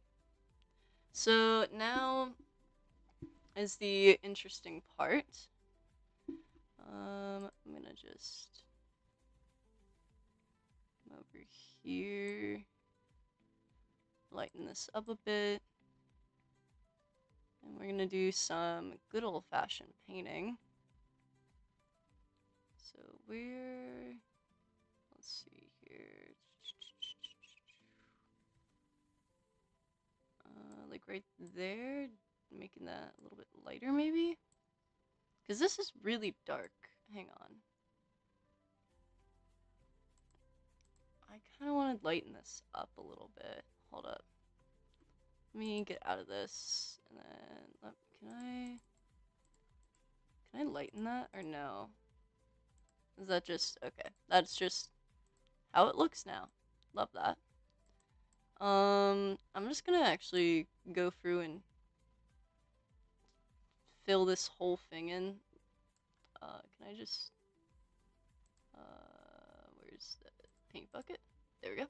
So now is the interesting part. I'm gonna just come over here, lighten this up a bit, and we're gonna do some good old-fashioned painting. So let's see here, like right there, making that a little bit lighter maybe? Because this is really dark. Hang on. I kind of want to lighten this up a little bit. Hold up. Let me get out of this, and then can I lighten that or no? Is that just okay? That's just how it looks now. Love that. I'm just gonna actually go through and fill this whole thing in. Can I just where's the paint bucket? There we go.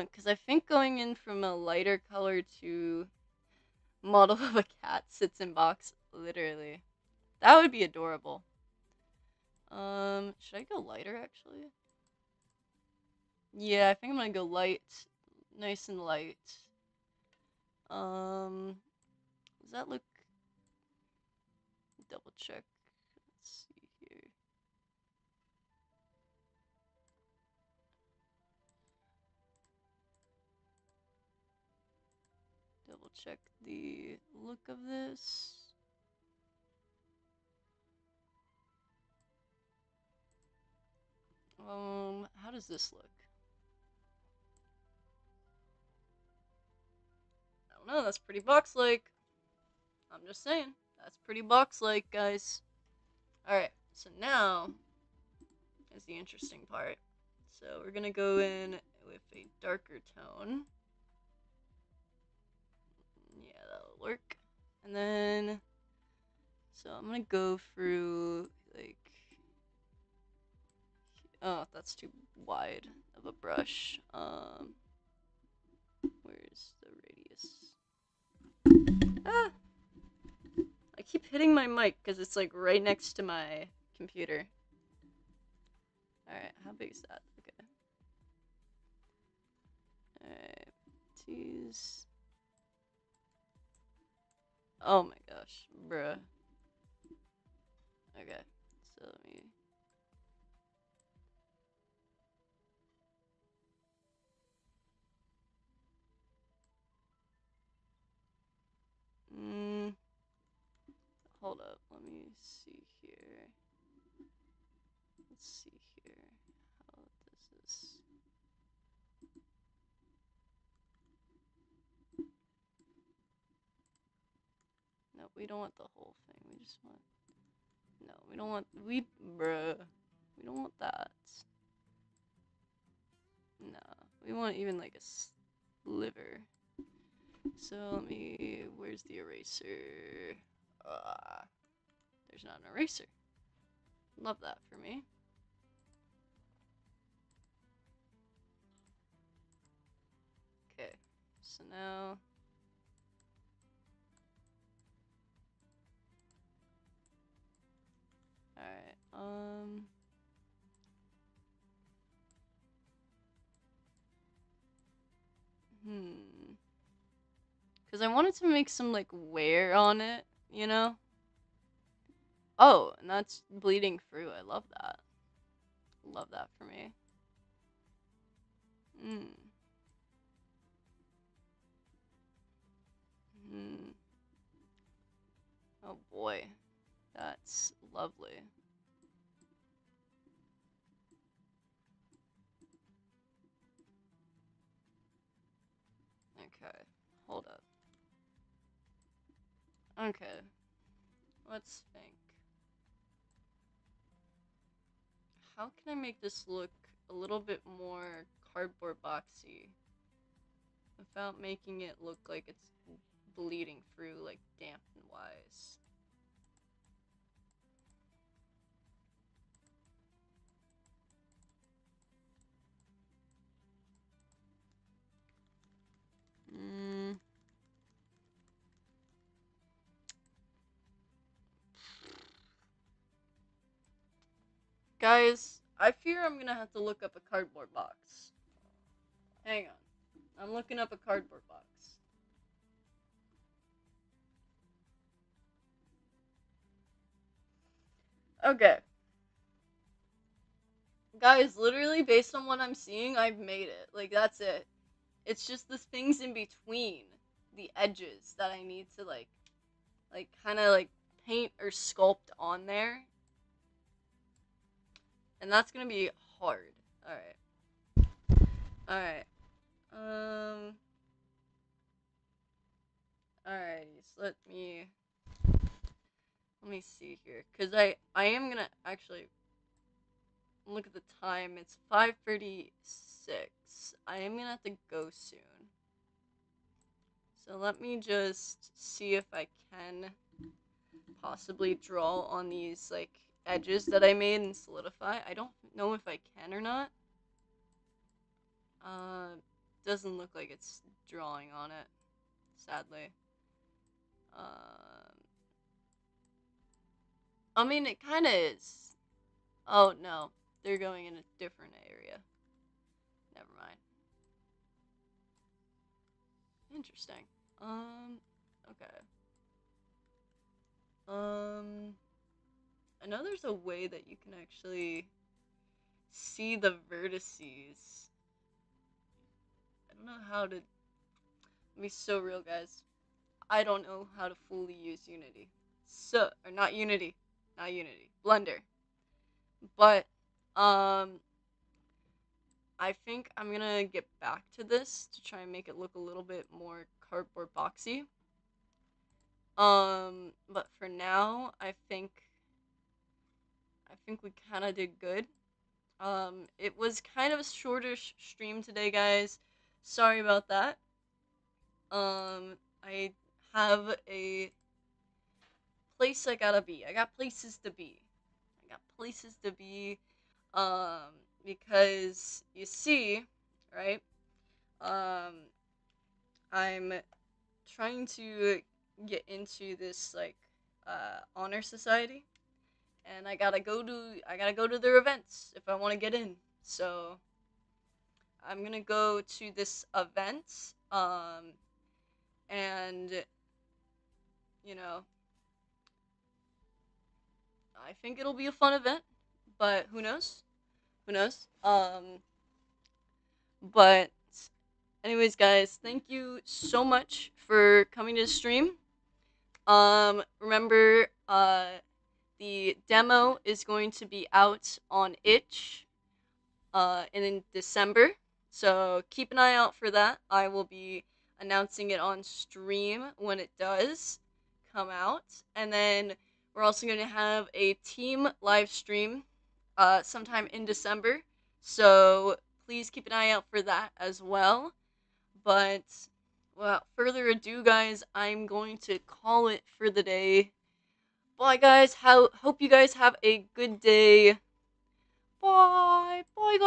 Because I think going in from a lighter color to model of a cat sits in box, literally. That would be adorable. Should I go lighter, actually? Yeah, I think I'm gonna go light. Nice and light. Does that look... Double check. Let's see here. Double check the look of this. How does this look? I don't know, that's pretty box-like. I'm just saying, that's pretty box-like, guys. Alright, so now is the interesting part. So we're gonna go in with a darker tone. Yeah, that'll work. And then, so I'm gonna go through, like, oh, that's too wide of a brush. Where's the radius? Ah! I keep hitting my mic because it's like right next to my computer. Alright, how big is that? Okay. Alright, tease. Oh my gosh, bruh. Okay, so let me... Hold up, let me see here. Let's see here. How does this... No, we don't want the whole thing. We just want... No, we don't want... Bruh. We don't want that. No, we want even like a sliver. So let me... Where's the eraser? There's not an eraser. Love that for me. Okay, so now... Alright, because I wanted to make some, like, wear on it, you know? Oh, and that's bleeding through. I love that. Love that for me. Oh boy. That's lovely. Okay, hold up. Okay, let's think. How can I make this look a little bit more cardboard boxy without making it look like it's bleeding through, like, dampen wise? Guys, I fear I'm gonna have to look up a cardboard box. Hang on. I'm looking up a cardboard box. Okay. Guys, literally, based on what I'm seeing, I've made it. Like, that's it. It's just the things in between the edges that I need to, kind of, paint or sculpt on there. And that's gonna be hard. Alright. Alright. Alrighty, so let me see here. Cause I am gonna actually look at the time. It's 5:36. I am gonna have to go soon. So let me just see if I can possibly draw on these, edges that I made and solidify. I don't know if I can or not. Doesn't look like it's drawing on it, sadly. I mean, it kind of is. Oh, no. They're going in a different area. Never mind. Interesting. Okay. I know there's a way that you can actually see the vertices. I don't know how to be so real, guys. I don't know how to fully use Unity. Or not Unity. Not Unity. Blender. But, I think I'm gonna get back to this to try and make it look a little bit more cardboard boxy. But for now, I think we kind of did good. It was kind of a shorter stream today, guys. Sorry about that. I have a place I gotta be. I got places to be. Because you see, right? I'm trying to get into this honor society, and I gotta go to their events if I want to get in. So I'm gonna go to this event, and you know, I think it'll be a fun event, but who knows? Who knows? But anyways, guys, thank you so much for coming to the stream. Remember, the demo is going to be out on itch, in December. So keep an eye out for that. I will be announcing it on stream when it does come out. And then we're also going to have a team live stream sometime in December. So please keep an eye out for that as well. But without further ado, guys, I'm going to call it for the day. Bye, guys. Hope you guys have a good day. Bye. Bye, guys.